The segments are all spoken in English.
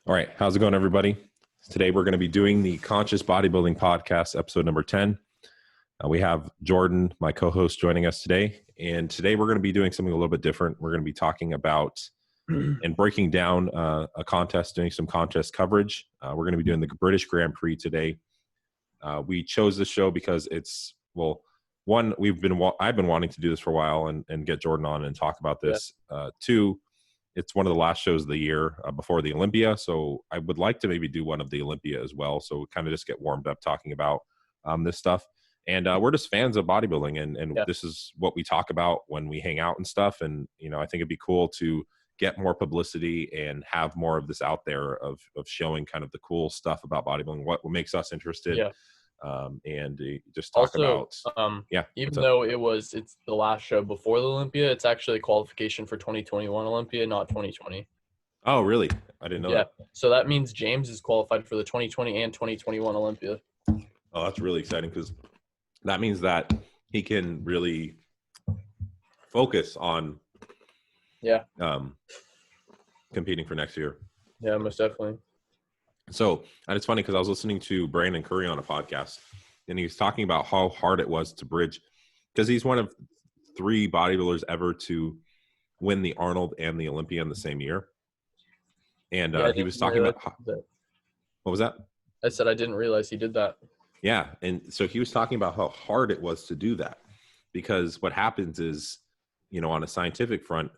All right. How's it going, everybody? Today, we're going to be doing the Conscious Bodybuilding Podcast, episode number 10. We have Jordan, my co-host, joining us today. And today, we're going to be doing something a little bit different. We're going to be talking about and breaking down a contest, doing some contest coverage. We're going to be doing the British Grand Prix today. We chose this show because it's, well, one, I've been wanting to do this for a while and get Jordan on and talk about this. Two, it's one of the last shows of the year before the Olympia. So I would like to maybe do one of the Olympia as well. So kind of just get warmed up talking about this stuff. And we're just fans of bodybuilding. And this is what we talk about when we hang out and stuff. And, you know, I think it'd be cool to get more publicity and have more of this out there of showing kind of the cool stuff about bodybuilding, what makes us interested. And just talk also, about even though it's the last show before the Olympia, it's actually a qualification for 2021 Olympia, not 2020. Oh, really? I didn't know that. So that means James is qualified for the 2020 and 2021 Olympia. Oh, that's really exciting because that means that he can really focus on competing for next year. Yeah, most definitely. So, and it's funny because I was listening to Brandon Curry on a podcast, and he was talking about how hard it was to bridge, because he's one of 3 bodybuilders ever to win the Arnold and the Olympia in the same year. And he was talking about what was that? I said I didn't realize he did that. Yeah, and so he was talking about how hard it was to do that, because what happens is, you know, on a scientific front,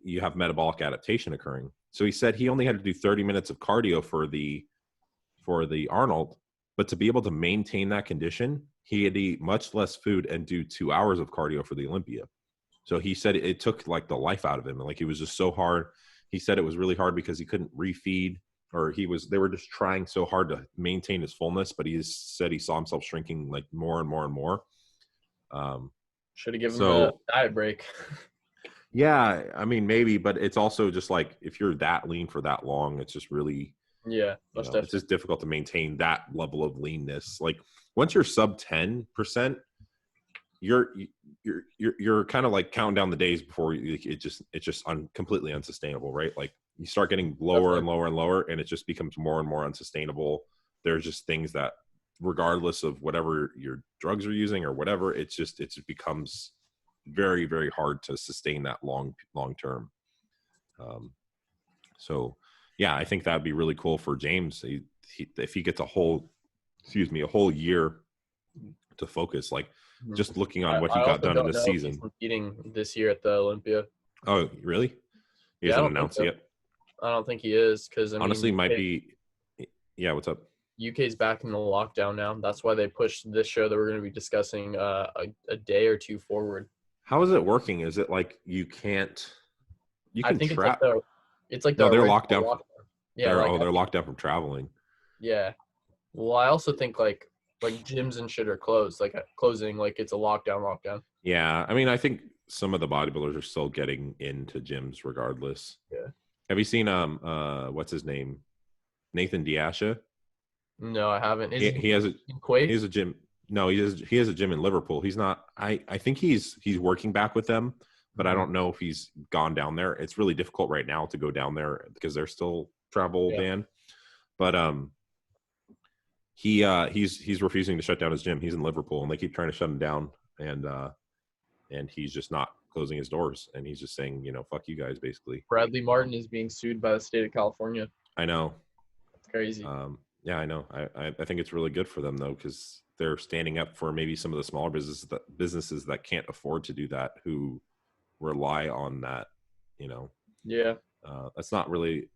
you have metabolic adaptation occurring. So he said he only had to do 30 minutes of cardio for the Arnold, but to be able to maintain that condition, he had to eat much less food and do 2 hours of cardio for the Olympia. So he said it took like the life out of him. Like, it was just so hard. He said it was really hard because he couldn't refeed, or they were just trying so hard to maintain his fullness, but he said he saw himself shrinking like more and more and more. Should have given him a diet break. Yeah, I mean, maybe, but it's also just like, if you're that lean for that long, it's just really, it's just difficult to maintain that level of leanness. Like, once you're sub 10%, you're kind of like counting down the days before it's just completely unsustainable, right? Like, you start getting lower and lower and lower, and it just becomes more and more unsustainable. There's just things that, regardless of whatever your drugs are using or whatever, it just becomes very, very hard to sustain that long term. So yeah, I think that'd be really cool for James. If he gets a whole year to focus, like just looking on what he got done in this season. He's competing this year at the Olympia. Oh, really? He hasn't announced it yet? I don't think he is, because honestly, might be. Yeah, what's up? UK's back in the lockdown now. That's why they pushed this show that we're going to be discussing a day or two forward. How is it working? Is it like you can trap? It's like no, they're locked down. Yeah, they're locked down from traveling. Yeah. Well, I also think like gyms and shit are closed, closing, like it's a lockdown. Yeah, I mean, I think some of the bodybuilders are still getting into gyms regardless. Yeah. Have you seen what's his name? Nathan Diasha? No, I haven't. He has a gym. No, he has a gym in Liverpool. He's not. I think he's working back with them, but I don't know if he's gone down there. It's really difficult right now to go down there because they're still travel ban. But he's refusing to shut down his gym. He's in Liverpool, and they keep trying to shut him down, and he's just not closing his doors, and he's just saying, you know, fuck you guys, basically. Bradley Martin is being sued by the state of California. I know. It's crazy. Yeah, I know. I think it's really good for them, though, because they're standing up for maybe some of the smaller businesses that can't afford to do that, who rely on that, you know. Yeah. That's not really,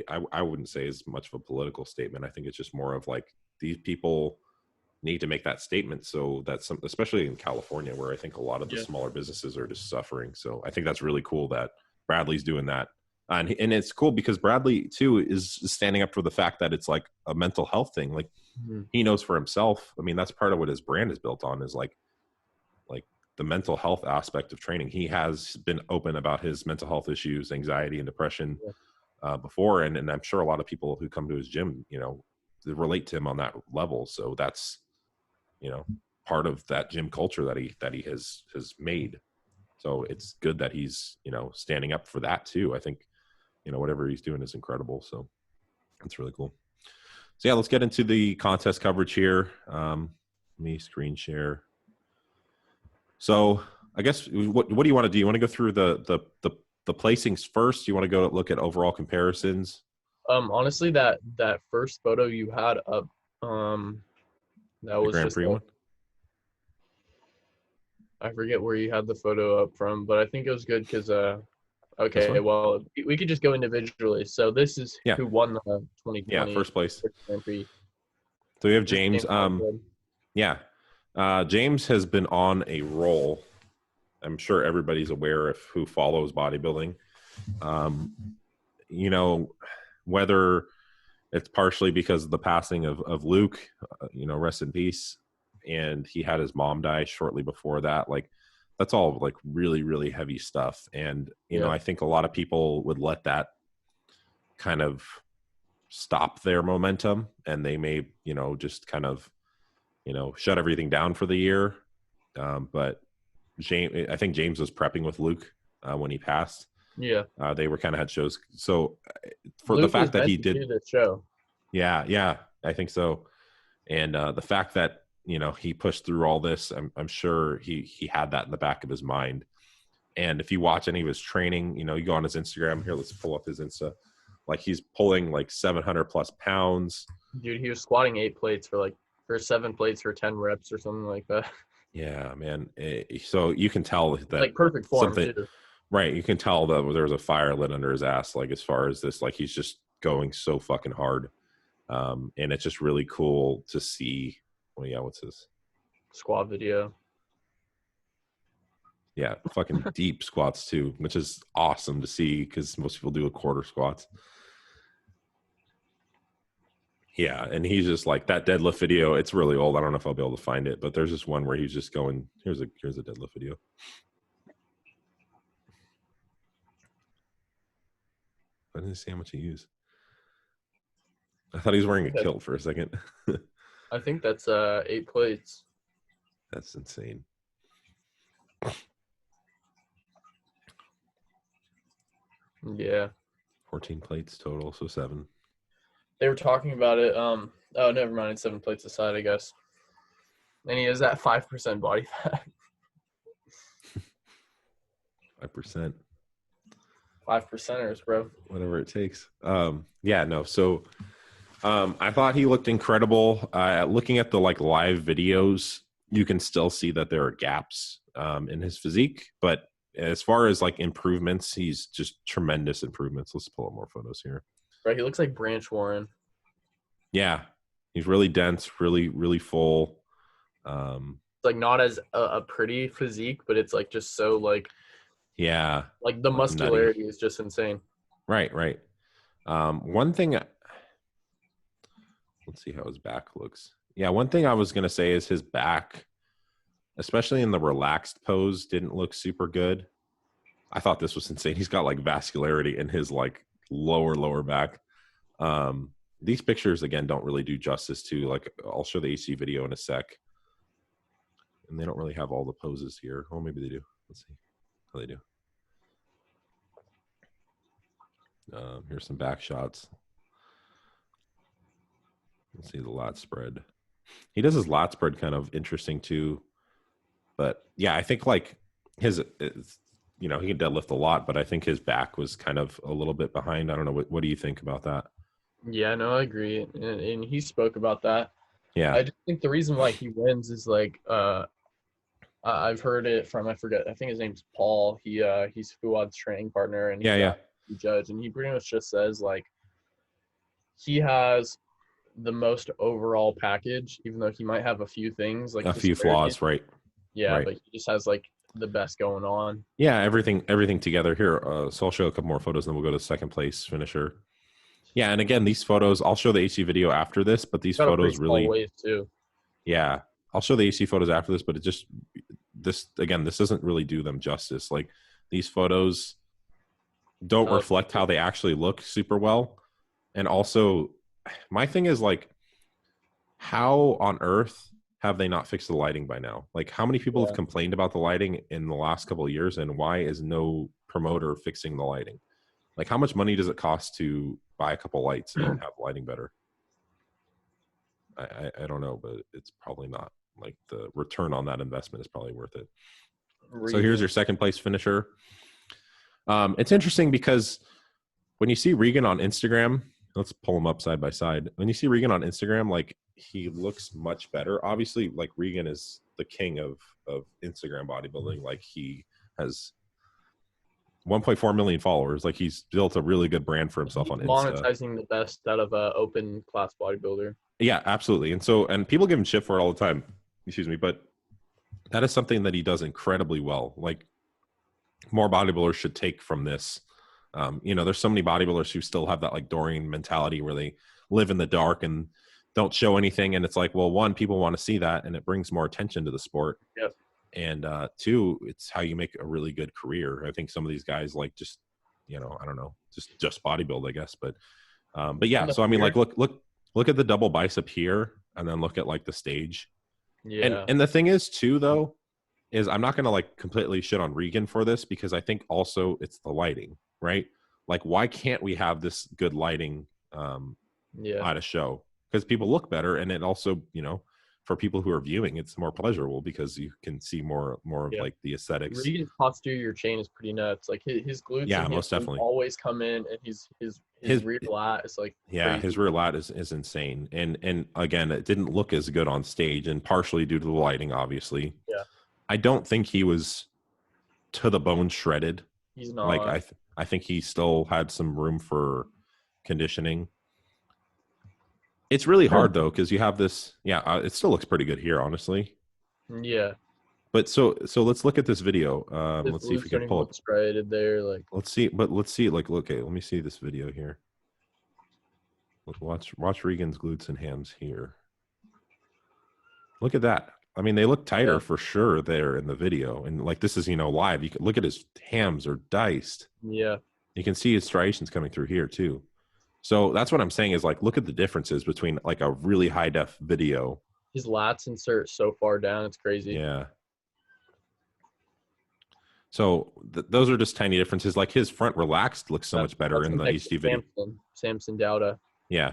I wouldn't say as much of a political statement. I think it's just more of like, these people need to make that statement, so that especially in California, where I think a lot of the smaller businesses are just suffering. So I think that's really cool that Bradley's doing that. And it's cool because Bradley too is standing up for the fact that it's like a mental health thing. Like, he knows for himself. I mean, that's part of what his brand is built on, is like the mental health aspect of training. He has been open about his mental health issues, anxiety and depression before. And I'm sure a lot of people who come to his gym, you know, relate to him on that level. So that's, you know, part of that gym culture that he has made. So it's good that he's, you know, standing up for that too. I think whatever he's doing is incredible. So that's really cool. So yeah, let's get into the contest coverage here. Let me screen share. So I guess what do you want to do? You want to go through the placings first? You want to go look at overall comparisons? Honestly, that first photo you had up, that was Grand just Prix one. I forget where you had the photo up from, but I think it was good because okay, well, we could just go individually. So this is who won the 2020 first place Grand Prix. So we have James. James has been on a roll. I'm sure everybody's aware of who follows bodybuilding. Whether it's partially because of the passing of Luke, rest in peace. And he had his mom die shortly before that. Like, that's all like really, really heavy stuff. And, I think a lot of people would let that kind of stop their momentum, and they may, just kind of, shut everything down for the year. But I think James was prepping with Luke when he passed. Yeah. They were kind of had shows. So for Luke the fact that he did the show. Yeah, I think so. And the fact that, he pushed through all this, I'm sure he had that in the back of his mind. And if you watch any of his training, you go on his Instagram. Here, let's pull up his Insta. Like, he's pulling like 700 plus pounds. Dude, he was squatting 8 plates for 7 plates for 10 reps or something like that. Yeah, man. So you can tell that like perfect form too. Right. You can tell that there was a fire lit under his ass. Like, as far as this, like, he's just going so fucking hard. And it's just really cool to see. Well, yeah, what's his squat video? Yeah, fucking deep squats too, which is awesome to see because most people do a quarter squats. Yeah, and he's just like that deadlift video. It's really old. I don't know if I'll be able to find it, but there's this one where he's just going. Here's a deadlift video. I didn't see how much he used. I thought he was wearing a kilt for a second. I think that's 8 plates. That's insane. Yeah. 14 plates total, so 7. They were talking about it. Oh, never mind. It's 7 plates aside, I guess. And he has that 5% body fat. 5%. 5%ers, bro. Whatever it takes. Yeah, no. So I thought he looked incredible. Looking at the live videos, you can still see that there are gaps in his physique, but as far as improvements, he's just tremendous improvements. Let's pull up more photos here. Right, he looks like Branch Warren. Yeah, he's really dense, really, really full. It's not as a pretty physique, but it's just so yeah, the muscularity nutty. Is just insane. Right. One thing, let's see how his back looks. Yeah, one thing I was gonna say is his back, especially in the relaxed pose, didn't look super good. I thought this was insane. He's got vascularity in his lower back. These pictures again don't really do justice to I'll show the AC video in a sec. And they don't really have all the poses here. Oh, maybe they do. Let's see how they do. Here's some back shots. Let's see the lat spread. He does his lat spread kind of interesting too. But yeah, I think his, he can deadlift a lot, but I think his back was kind of a little bit behind. I don't know. What do you think about that? Yeah, no, I agree. And he spoke about that. Yeah. I just think the reason why he wins is I've heard it from, I think his name's Paul. He's Fuad's training partner, and he judge, and he pretty much just says he has the most overall package, even though he might have a few things a few flaws, right? Yeah, right. But he just has the best going on. Yeah, everything together here. So I'll show a couple more photos, and then we'll go to second place finisher. Yeah, and again, these photos, I'll show the AC video after this, but these photos really ways too. Yeah, I'll show the AC photos after this, but this doesn't really do them justice. These photos don't reflect how they actually look super well. And also, my thing is how on earth have they not fixed the lighting by now? How many people have complained about the lighting in the last couple of years, and why is no promoter fixing the lighting? Like, how much money does it cost to buy a couple lights and have lighting better? I don't know, but it's probably not. Like, the return on that investment is probably worth it. So here's your second place finisher. It's interesting because when you see Regan on Instagram, let's pull him up side by side. When you see Regan on Instagram, like, he looks much better. Obviously, like, Regan is the king of Instagram bodybuilding. Like, he has 1.4 million followers. Like, he's built a really good brand for himself on Insta. Monetizing the best out of a open class bodybuilder. Yeah, absolutely. And people give him shit for it all the time. Excuse me, but that is something that he does incredibly well. Like, more bodybuilders should take from this. There's so many bodybuilders who still have that, like, Dorian mentality where they live in the dark and don't show anything. And it's like, well, one, people want to see that, and it brings more attention to the sport. Yep. And two, it's how you make a really good career. I think some of these guys, like, just, I don't know, just bodybuild, I guess. But yeah. So I mean, like, look at the double bicep here, and then look at, like, the stage. Yeah. And the thing is too, though, is I'm not going to, like, completely shit on Regan for this, because I think also it's the lighting, right? Like, why can't we have this good lighting at a show? Because people look better, and it also, for people who are viewing, it's more pleasurable because you can see more of like the aesthetics. Regan's posterior chain is pretty nuts. Like, his glutes, most definitely always come in, and his rear lat is like crazy. His rear lat is insane. And again, it didn't look as good on stage, and partially due to the lighting, obviously. Yeah. I don't think he was to the bone shredded. He's not. Like, I think he still had some room for conditioning. It's really hard though, because you have this. Yeah, it still looks pretty good here, honestly. Yeah. But so let's look at this video. Let's see if we can pull up. Striated there, like. Let's see. Like, okay, let me see this video here. Watch Regan's glutes and hams here. Look at that. I mean, they look tighter for sure there in the video, and like, this is live. You can look at his hams are diced. Yeah. You can see his striations coming through here too. So that's what I'm saying is, like, look at the differences between, like, a really high def video. His lats insert so far down, it's crazy. Yeah. So those are just tiny differences. Like, his front relaxed looks so much better in the HD video. Samson Dowda. Yeah.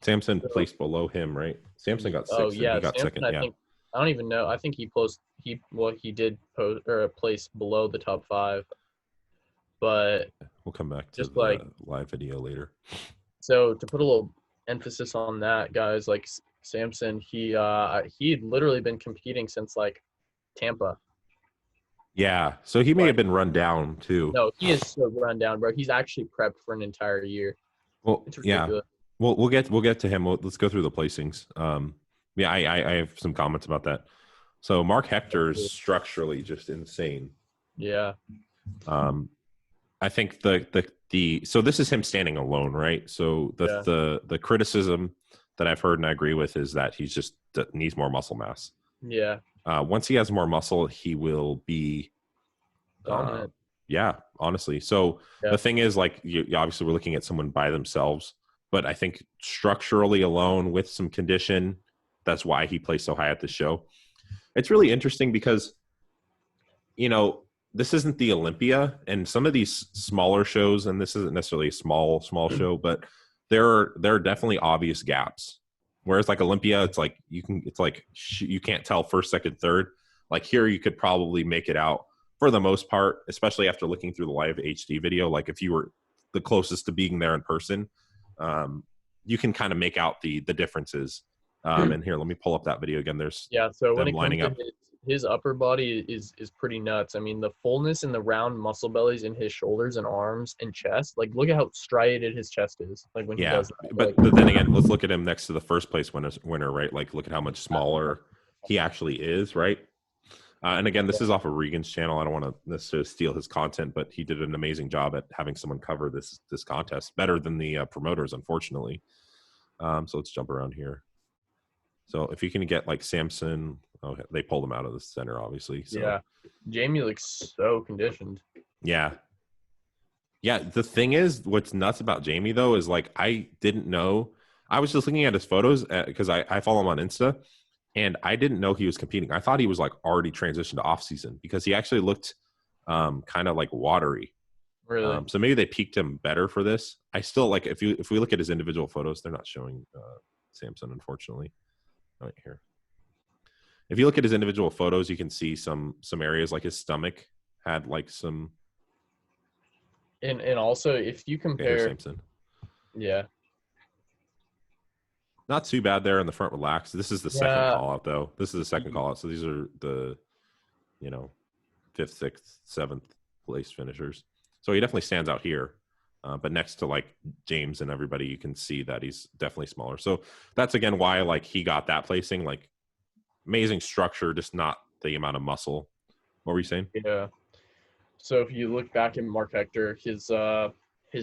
Samson placed below him, right? Samson got 6th. Oh yeah, he got Samson, second. I don't even know. I think he did place below the top 5. But we'll come back to the live video later. So to put a little emphasis on that, guys, like Samson, he'd literally been competing since, like, Tampa. Yeah, so he may have been run down too. No, he is so run down, bro. He's actually prepped for an entire year. Well, yeah, we'll get to him. Let's go through the placings. I have some comments about that. So Mark Hector's structurally just insane. Yeah. I think so this is him standing alone, right? So the criticism that I've heard and I agree with is that he's just needs more muscle mass. Yeah. Once he has more muscle, he will be dominant. Yeah, honestly. So the thing is, like, you obviously we're looking at someone by themselves, but I think structurally alone with some condition, that's why he plays so high at the show. It's really interesting because, this isn't the Olympia, and some of these smaller shows, and this isn't necessarily a small show, but there are definitely obvious gaps. Whereas, like, Olympia, it's like you can't tell first, second, third. Like, here you could probably make it out for the most part, especially after looking through the live HD video. Like, if you were the closest to being there in person, you can kind of make out the differences. And here, let me pull up that video again. There's so when it lining comes up. to his upper body is pretty nuts. I mean, the fullness and the round muscle bellies in his shoulders and arms and chest. Like, look at how striated his chest is. Like, when he does that. But then again, let's look at him next to the first place winner, right? Like, look at how much smaller he actually is, right? And again, this is off of Regan's channel. I don't want to necessarily steal his content, but he did an amazing job at having someone cover this contest, better than the promoters, unfortunately. So let's jump around here. So if you can get, like, Samson, they pulled him out of the center, obviously. So. Yeah, Jamie looks so conditioned. Yeah. The thing is, what's nuts about Jamie though is, like, I didn't know. I was just looking at his photos because I follow him on Insta, and I didn't know he was competing. I thought he was, like, already transitioned to off season because he actually looked kind of, like, watery. Really? So maybe they peaked him better for this. I still like if we look at his individual photos, they're not showing Samson, unfortunately. Right here. If you look at his individual photos, you can see some areas like his stomach had like some. And also if you compare Samson. Yeah. Not too bad there in the front relaxed. This is the second call out though. This is the second call out. So these are the, 5th, 6th, 7th place finishers. So he definitely stands out here. But next to like James and everybody, you can see that he's definitely smaller. So that's again why like he got that placing. Like amazing structure, just not the amount of muscle. What were you saying? Yeah. So if you look back at Mark Hector, his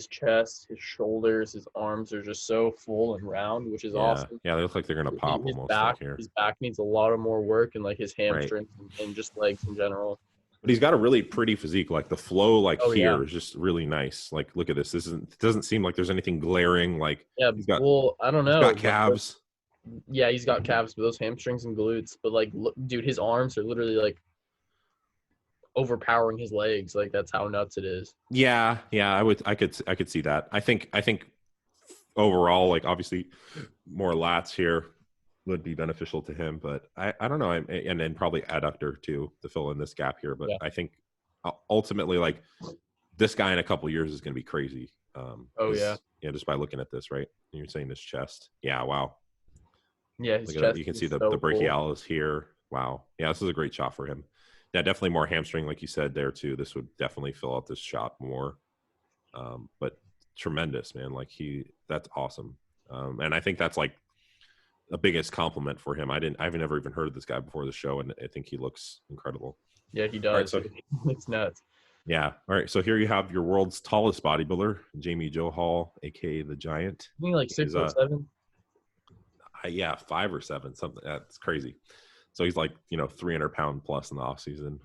chest, his shoulders, his arms are just so full and round, which is awesome. Yeah, they look like they're gonna pop His almost back, here. his back needs a lot of more work, and like his hamstrings and just legs in general. But he's got a really pretty physique. Like the flow, like here, yeah. is just really nice. Like look at this. It doesn't seem like there's anything glaring. Like he's got. Well, I don't know. He's got calves. Yeah, he's got calves, but those hamstrings and glutes. But like, look, dude, his arms are literally like overpowering his legs. Like that's how nuts it is. Yeah, I could see that. I think overall, like obviously more lats here would be beneficial to him, but I don't know. And then probably adductor too to fill in this gap here. But I think ultimately, like this guy in a couple of years is going to be crazy. Just by looking at this, right? You're saying this chest. Yeah, wow. Yeah, his chest. You can see the brachialis here. Wow. Yeah, this is a great shot for him. Yeah, definitely more hamstring, like you said there too. This would definitely fill out this shot more. But tremendous, man. Like that's awesome. And I think that's like the biggest compliment for him. I've never even heard of this guy before the show, and I think he looks incredible. Yeah, he does. Right, so, it's nuts. Yeah. All right. So here you have your world's tallest bodybuilder, Jamie Johal, aka the Giant. I think like 6'7". Yeah, 5 or 7, something. That's crazy. So he's like 300-pound plus in the off season.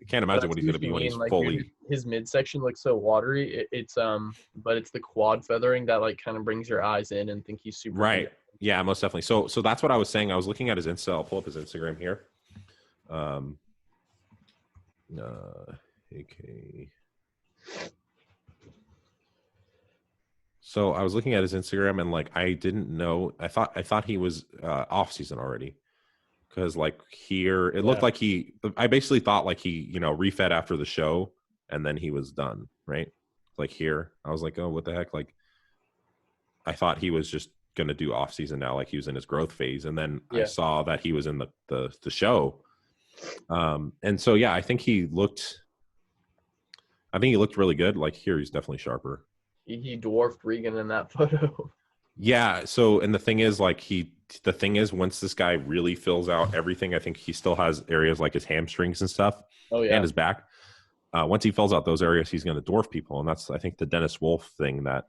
Can't imagine what he's going to be when he's like, fully. His midsection looks so watery. But it's the quad feathering that like kind of brings your eyes in and think he's super. Right. Yeah, most definitely. So that's what I was saying. I was looking at his Insta. I'll pull up his Instagram here. AK. So I was looking at his Instagram and like I didn't know. I thought he was off season already. Because like here, it looked like I basically thought like he, refed after the show and then he was done, right? Like here, I was like, oh, what the heck? Like, I thought he was just going to do off season now, like he was in his growth phase. And then I saw that he was in the show. And so, I think he looked really good. Like here, he's definitely sharper. He dwarfed Regan in that photo. Yeah. So, and the thing is once this guy really fills out everything, I think he still has areas like his hamstrings and stuff and his back. Once he fills out those areas, he's going to dwarf people. And that's, I think, the Dennis Wolf thing that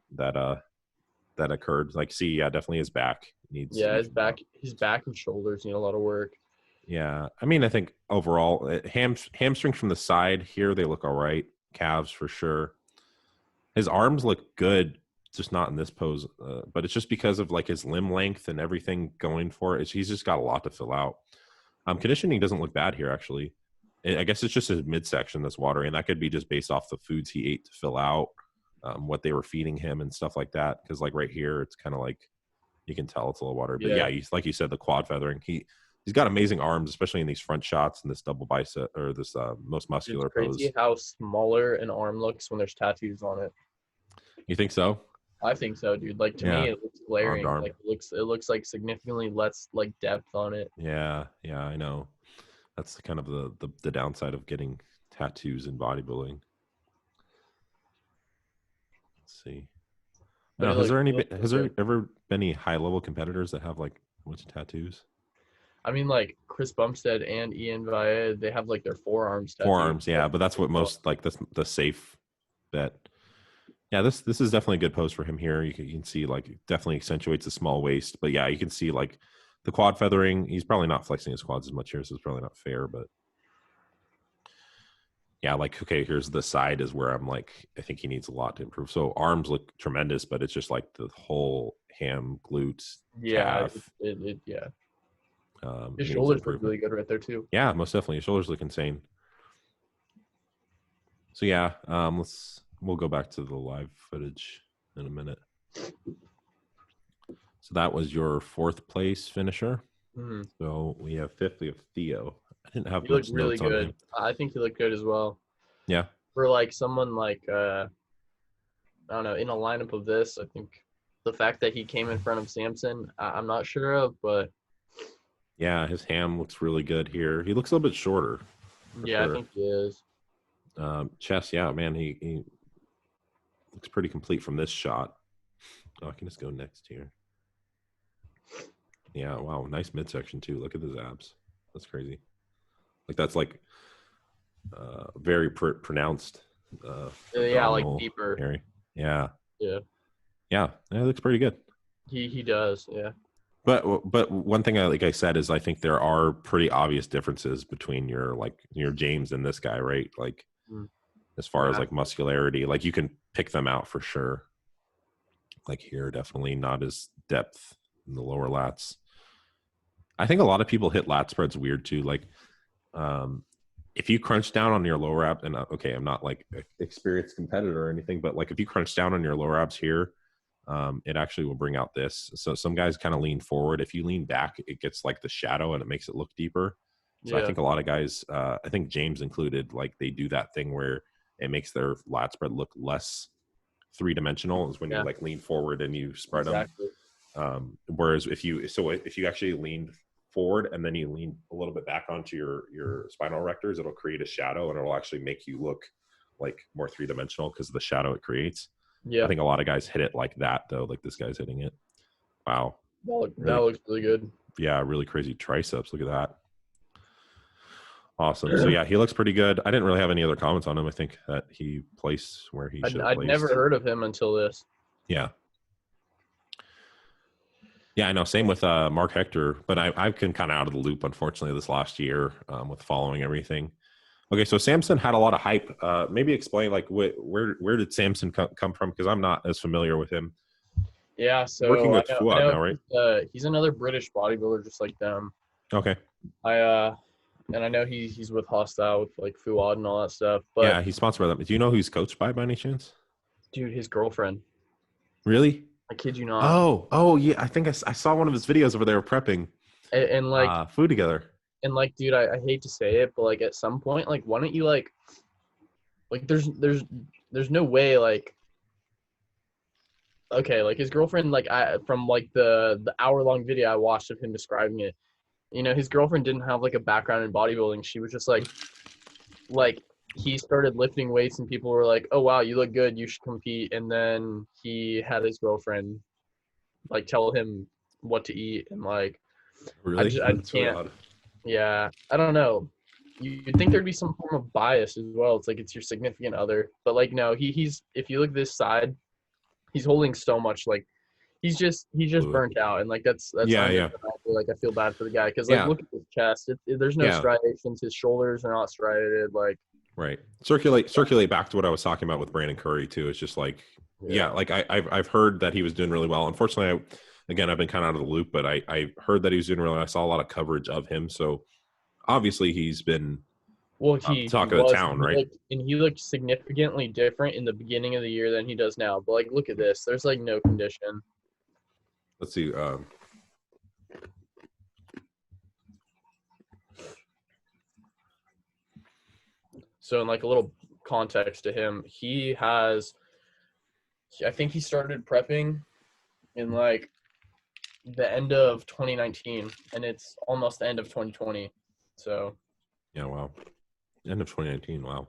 occurred. Like, definitely his back needs. Yeah. His back and shoulders need a lot of work. Yeah. I mean, I think overall hamstrings from the side here, they look all right. Calves for sure. His arms look good. Just not in this pose, but it's just because of like his limb length and everything going for it. He's just got a lot to fill out. Conditioning doesn't look bad here, actually. I guess it's just his midsection that's watery, and that could be just based off the foods he ate to fill out, what they were feeding him and stuff like that. Because like right here, it's kind of like you can tell it's a little watery. But he's, like you said, the quad feathering. He's got amazing arms, especially in these front shots and this double bicep or this most muscular pose. It's crazy how smaller an arm looks when there's tattoos on it. You think so? I think so, dude. Like to me, it looks glaring. Like it looks like significantly less like depth on it. Yeah, I know. That's kind of the downside of getting tattoos in bodybuilding. Let's see. No, has there ever been any high level competitors that have like a bunch of tattoos? I mean, like Chris Bumstead and Ian Valle, they have like their forearms tattooed. Forearms, yeah, but that's what most like the safe bet. Yeah, this is definitely a good pose for him here. You can see like it definitely accentuates the small waist, but you can see like the quad feathering. He's probably not flexing his quads as much here, so it's probably not fair. But like okay, here's the side is where I'm like I think he needs a lot to improve. So arms look tremendous, but it's just like the whole ham, glutes, calf. His shoulders look really good right there too. Yeah, most definitely. His shoulders look insane. So yeah, we'll go back to the live footage in a minute. So that was your 4th place finisher. Mm-hmm. So we have 5th. We have Theo. I didn't have he much looked really notes on good. him. I think he looked good as well. Yeah. For like someone like I don't know, in a lineup of this, I think the fact that he came in front of Samson, I'm not sure of, but yeah, his ham looks really good here. He looks a little bit shorter. Yeah, sure. I think he is. Chest, yeah, man, he looks pretty complete from this shot. Oh, I can just go next here. Yeah, wow, nice midsection too. Look at his abs. That's crazy. Like that's like very pronounced. Yeah, like deeper. Area. Yeah. Yeah. Yeah, it looks pretty good. He does. Yeah. But one thing like I said is I think there are pretty obvious differences between your James and this guy, right? Like as far as like muscularity, like you can pick them out for sure. Like here, definitely not as depth in the lower lats. I think a lot of people hit lat spreads weird too. Like if you crunch down on your lower abs, and okay, I'm not like an experienced competitor or anything, but like if you crunch down on your lower abs here, it actually will bring out this. So some guys kind of lean forward. If you lean back, it gets like the shadow and it makes it look deeper. So I think a lot of guys, I think James included, like they do that thing where it makes their lat spread look less 3-dimensional is when you like lean forward and you spread them. Whereas if you actually lean forward and then you lean a little bit back onto your spinal erectors, it'll create a shadow and it'll actually make you look like more 3-dimensional because of the shadow it creates. Yeah, I think a lot of guys hit it like that though. Like this guy's hitting it. Wow, that looks really good. Yeah, really crazy triceps. Look at that. Awesome. So yeah, he looks pretty good. I didn't really have any other comments on him. I think that he placed where he should have placed. I'd never heard of him until this. Yeah. Yeah, I know. Same with Mark Hector, but I've been kind of out of the loop, unfortunately, this last year with following everything. Okay, so Samson had a lot of hype. Maybe explain like where did Samson come from? Because I'm not as familiar with him. Yeah, so working with Fuad now, right? He's another British bodybuilder, just like them. Okay. And I know he's with Hostile with like Fuad and all that stuff. But yeah, he's sponsored by them. Do you know who he's coached by any chance? Dude, his girlfriend. Really? I kid you not. Oh yeah. I think I saw one of his videos where they were prepping and like food together. And like, dude, I hate to say it, but like at some point, like, why don't you like there's no way like. Okay, like his girlfriend, like from like the hour-long video I watched of him describing it, you know, his girlfriend didn't have like a background in bodybuilding. She was just like he started lifting weights and people were like, oh wow, you look good, you should compete. And then he had his girlfriend like tell him what to eat and like really? I can't. Yeah, I don't know. You'd think there'd be some form of bias as well. It's like it's your significant other, but like no, he's if you look this side, he's holding so much. Like he's just burnt out, and like that's yeah. I feel bad for the guy because like look at his chest. There's no striations. His shoulders are not striated. Like right. Circulate back to what I was talking about with Brandon Curry too. It's just like like I've heard that he was doing really well. Unfortunately, I've been kind of out of the loop, but I heard that he was doing really well. I saw a lot of coverage of him, so obviously he's been talk of the town, right? And he looked significantly different in the beginning of the year than he does now. But like, look at this. There's like no condition. Let's see. So in like a little context to him, I think he started prepping in like the end of 2019, and it's almost the end of 2020. So yeah, wow. End of 2019, wow.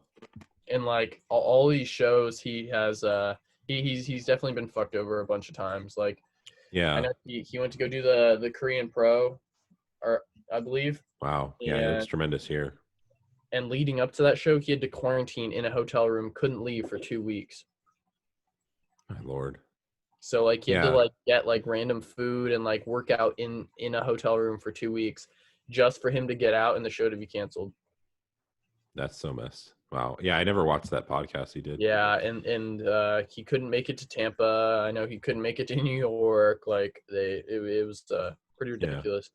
And like all these shows, he has he's definitely been fucked over a bunch of times. Like I know he went to go do the Korean Pro, or I believe. Wow. Yeah, it's tremendous here. And leading up to that show, he had to quarantine in a hotel room, couldn't leave for 2 weeks. My Lord. So like he had to like get like random food and like work out in a hotel room for 2 weeks just for him to get out and the show to be canceled. That's so messed. Wow. Yeah, I never watched that podcast he did. Yeah, and he couldn't make it to Tampa. I know he couldn't make it to New York. Like it was pretty ridiculous.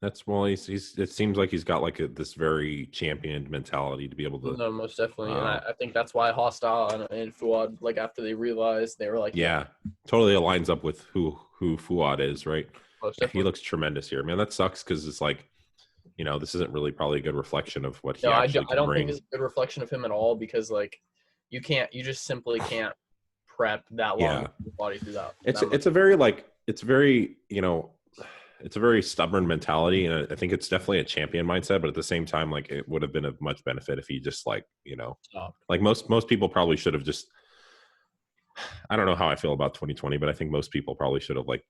That's well, he's. It seems like he's got like this very championed mentality to be able to. No, most definitely, and I think that's why Hostile and Fuad, like after they realized, they were like, Yeah, totally aligns up with who Fuad is, right? most Yeah, he definitely. looks tremendous here, man. That sucks because it's like, this isn't really probably a good reflection of what he No, actually I can don't think bring. it's a good reflection of him at all because like you just simply can't prep that long Yeah, your body through that. it's a very like it's very it's a very stubborn mentality, and I think it's definitely a champion mindset. But at the same time, like it would have been of much benefit if he just like Stopped. like most people probably should have just. I don't know how I feel about 2020, but I think most people probably should have like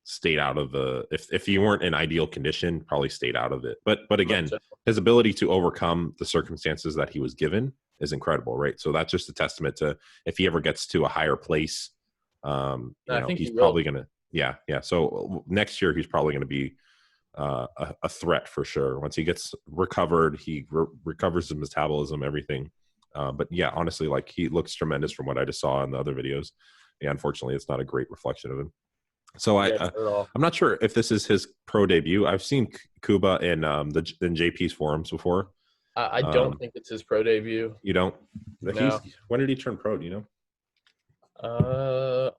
stayed out of the if you weren't in ideal condition, probably stayed out of it. But Most again, definitely. his ability to overcome the circumstances that he was given is incredible, right? So that's just a testament to if he ever gets to a higher place, I think he's he will. probably gonna yeah. So next year he's probably gonna be a threat for sure. Once he gets recovered, he recovers his metabolism, everything. But yeah, honestly, like he looks tremendous from what I just saw in the other videos. Yeah, unfortunately, it's not a great reflection of him. So Yeah, not at all. I'm not sure if this is his pro debut. I've seen Kuba in in JP's forums before. I don't think it's his pro debut. You don't? No. When did he turn pro? Do you know?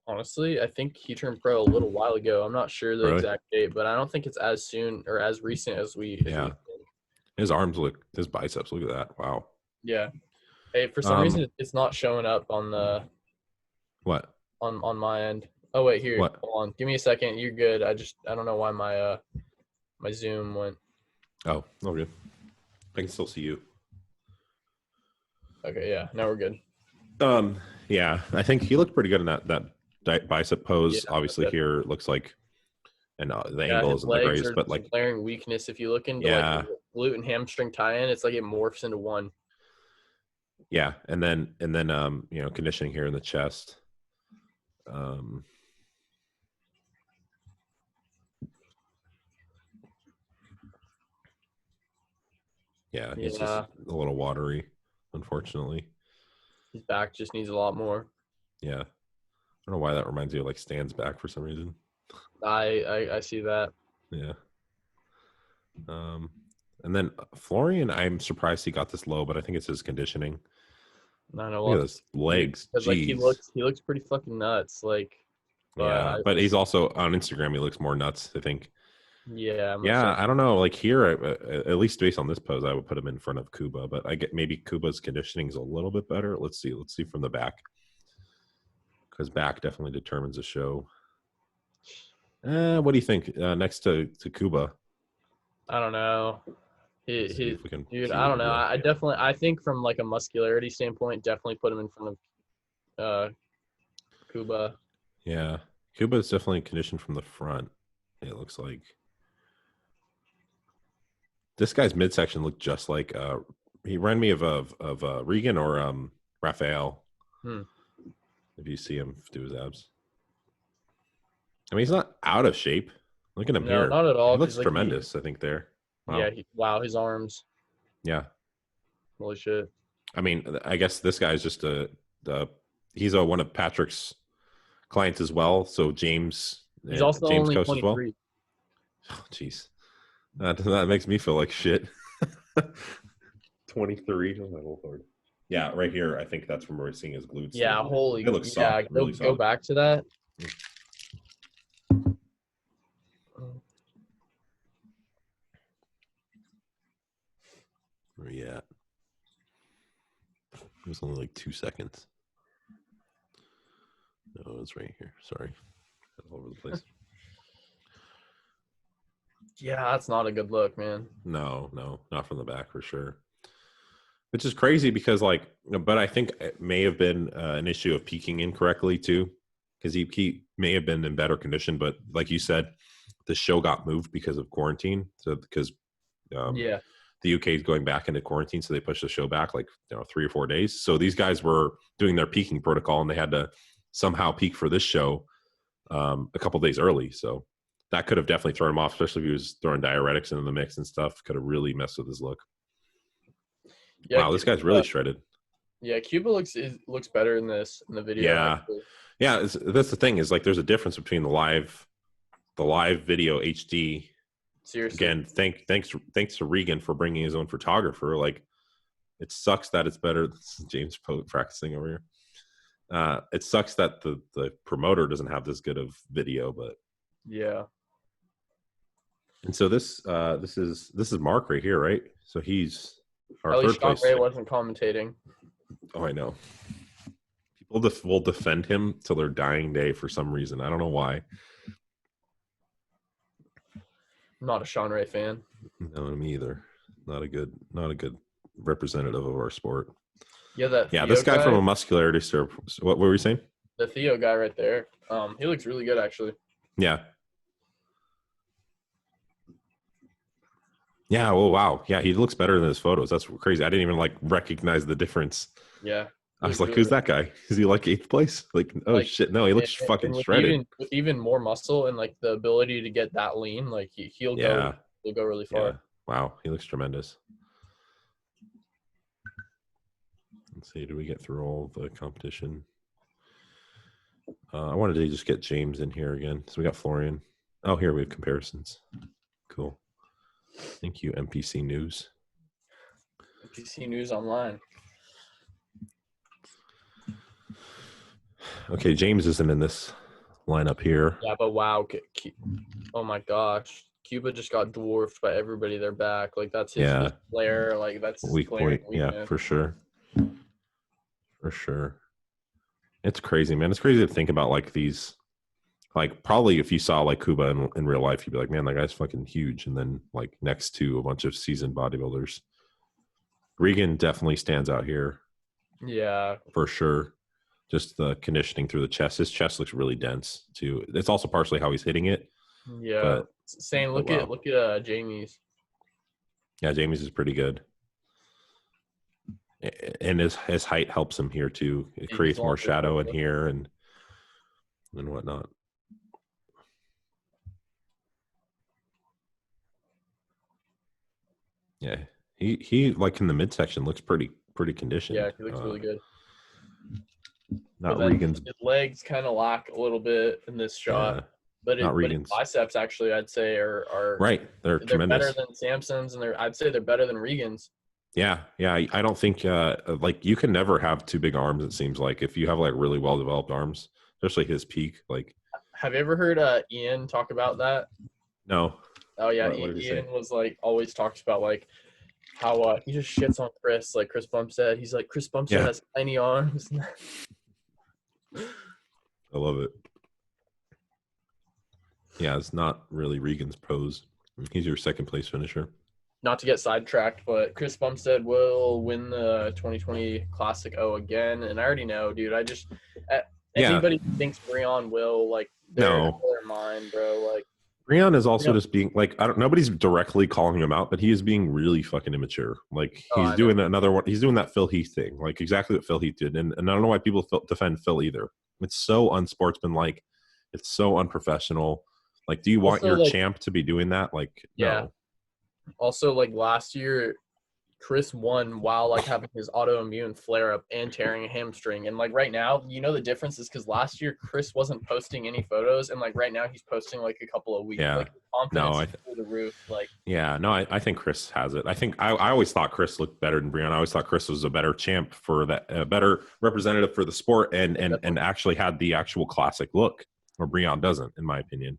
Honestly, I think he turned pro a little while ago. I'm not sure the Really? exact date, but I don't think it's as soon or as recent as we Yeah. think. His arms his biceps. Look at that. Wow. Yeah. Hey, for some reason it's not showing up on the What? on my end. Oh wait, here. What? Hold on. Give me a second. You're good. I don't know why my Zoom went. Oh, good. I can still see you. Okay, yeah. Now we're good. Yeah, I think he looked pretty good in that bicep pose. Yeah, Obviously, definitely. here it looks like, and the Yeah, angle his isn't the legs greatest, are but like, glaring weakness. If you look into yeah, like the glute and hamstring tie-in, it's like it morphs into one. yeah, and then conditioning here in the chest. Um, yeah, he's just Yeah, a little watery, unfortunately. his back just needs a lot more. Yeah, I don't know why that reminds me of like Stan's back for some reason. I see that. Yeah. And then Florian, I'm surprised he got this low, but I think it's his conditioning. I know Look at what those legs. because like Jeez. he looks pretty fucking nuts. Like, Yeah, but but he's also on Instagram. He looks more nuts, I think. yeah, most Yeah, definitely. I don't know. Like here, at least based on this pose, I would put him in front of Kuba, but I get maybe Kuba's conditioning is a little bit better. Let's see. Let's see from the back, because back definitely determines the show. What do you think next to Kuba? I don't know. Let's see He if we can dude, see I what don't he know. looks. I think from like a muscularity standpoint, definitely put him in front of Kuba. Yeah, Kuba is definitely conditioned from the front. It looks like this guy's midsection looked just like he reminded me of Regan or Raphael. Hmm. If you see him do his abs. I mean, he's not out of shape. Look at him No, here. not at He all. looks Because like tremendous, I think, there. Wow. yeah, wow, his arms. Yeah. Holy shit. I mean, I guess this guy's just he's one of Patrick's clients as well. So James He's also James only coached as well. 23. Oh, jeez. That makes me feel like shit. 23. Oh my Lord. Yeah, right here. I think that's when we're seeing his glutes. Yeah, holy. They look Yeah, soft, really go soft. back to that. Where you at? It was only like 2 seconds. No, it's right here. Sorry. All over the place. Yeah, that's not a good look, man. No, not from the back for sure. Which is crazy because, like, but I think it may have been an issue of peaking incorrectly too, because he may have been in better condition, but like you said, the show got moved because of quarantine. So because Yeah. the UK is going back into quarantine, so they pushed the show back like 3 or 4 days. So these guys were doing their peaking protocol, and they had to somehow peak for this show a couple days early. So that could have definitely thrown him off, especially if he was throwing diuretics into the mix and stuff. Could have really messed with his look. Yeah, Wow, this guy's really shredded. Yeah, Cuba looks better in the video. Yeah, actually. that's the thing is like there's a difference between the live video HD Seriously. Again, thanks to Regan for bringing his own photographer. Like, it sucks that it's better. This is James Pope practicing over here. It sucks that the promoter doesn't have this good of video, but yeah. And so this is Mark right here, right? So he's our At least third Sean place. Ray wasn't commentating. Oh, I know. People will defend him till their dying day for some reason. I don't know why. I'm not a Sean Ray fan. No, me either. Not a good representative of our sport. Yeah, that Yeah, Theo this guy guy, from a muscularity stir. What were we saying? the Theo guy right there. He looks really good actually. Yeah. Yeah. Oh wow. Yeah, he looks better than his photos. That's crazy. I didn't even like recognize the difference. Yeah. I was like, "Who's that guy? Is he like 8th place?" Like, oh Like, shit, no, he looks fucking with shredded. even more muscle and like the ability to get that lean, like he'll Yeah. go really far. Yeah. Wow, he looks tremendous. Let's see, do we get through all the competition? I wanted to just get James in here again. So we got Florian. Oh, here we have comparisons. Cool. Thank you, MPC News. PC News Online. Okay, James isn't in this lineup here. Yeah, but wow, oh my gosh, Cuba just got dwarfed by everybody. They're back. Like that's his player. Like that's his Weak point. weakness. Yeah, for sure. For sure. It's crazy, man. It's crazy to think about like these. Like probably if you saw like Cuba in real life, you'd be like, man, that guy's fucking huge. And then like next to a bunch of seasoned bodybuilders. Regan definitely stands out here. Yeah. For sure. Just the conditioning through the chest. His chest looks really dense too. It's also partially how he's hitting it. Yeah. But, same. Look at Jamie's. Yeah, Jamie's is pretty good. And his height helps him here too. It creates more shadow in here and whatnot. Yeah. He like in the midsection looks pretty conditioned. Yeah, he looks really good. Not Regan's. His legs kind of lack a little bit in this shot. Yeah. But his biceps actually I'd say are right. They're tremendous. Better than Samson's and I'd say they're better than Regan's. Yeah. I don't think like you can never have too big arms, it seems like, if you have like really well developed arms, especially his peak. Like, have you ever heard Ian talk about that? No. Oh yeah, Ian was like always talks about like how he just shits on Chris, like Chris Bumstead. He's like, Chris Bumstead has tiny arms. I love it. Yeah, it's not really Regan's pose. He's your second place finisher. Not to get sidetracked, but Chris Bumstead will win the 2020 Classic O again. And I already know, dude. I just anybody who thinks Breon will, like, their mind, bro. Like, Breon is also just being like, nobody's directly calling him out, but he is being really fucking immature. Like he's doing another one. He's doing that Phil Heath thing, like exactly what Phil Heath did. And I don't know why people defend Phil either. It's so unsportsmanlike. It's so unprofessional. Like, do you want your champ to be doing that? Like, no. Also, like last year, Chris won while like having his autoimmune flare up and tearing a hamstring. And like right now, you know the difference is because last year Chris wasn't posting any photos, and like right now he's posting like a couple of weeks. Yeah. Like confidence is through the roof. Like, yeah, no, I think Chris has it. I think I always thought Chris looked better than Breon. I always thought Chris was a better champ for that, a better representative for the sport, and actually had the actual classic look, where Breon doesn't, in my opinion.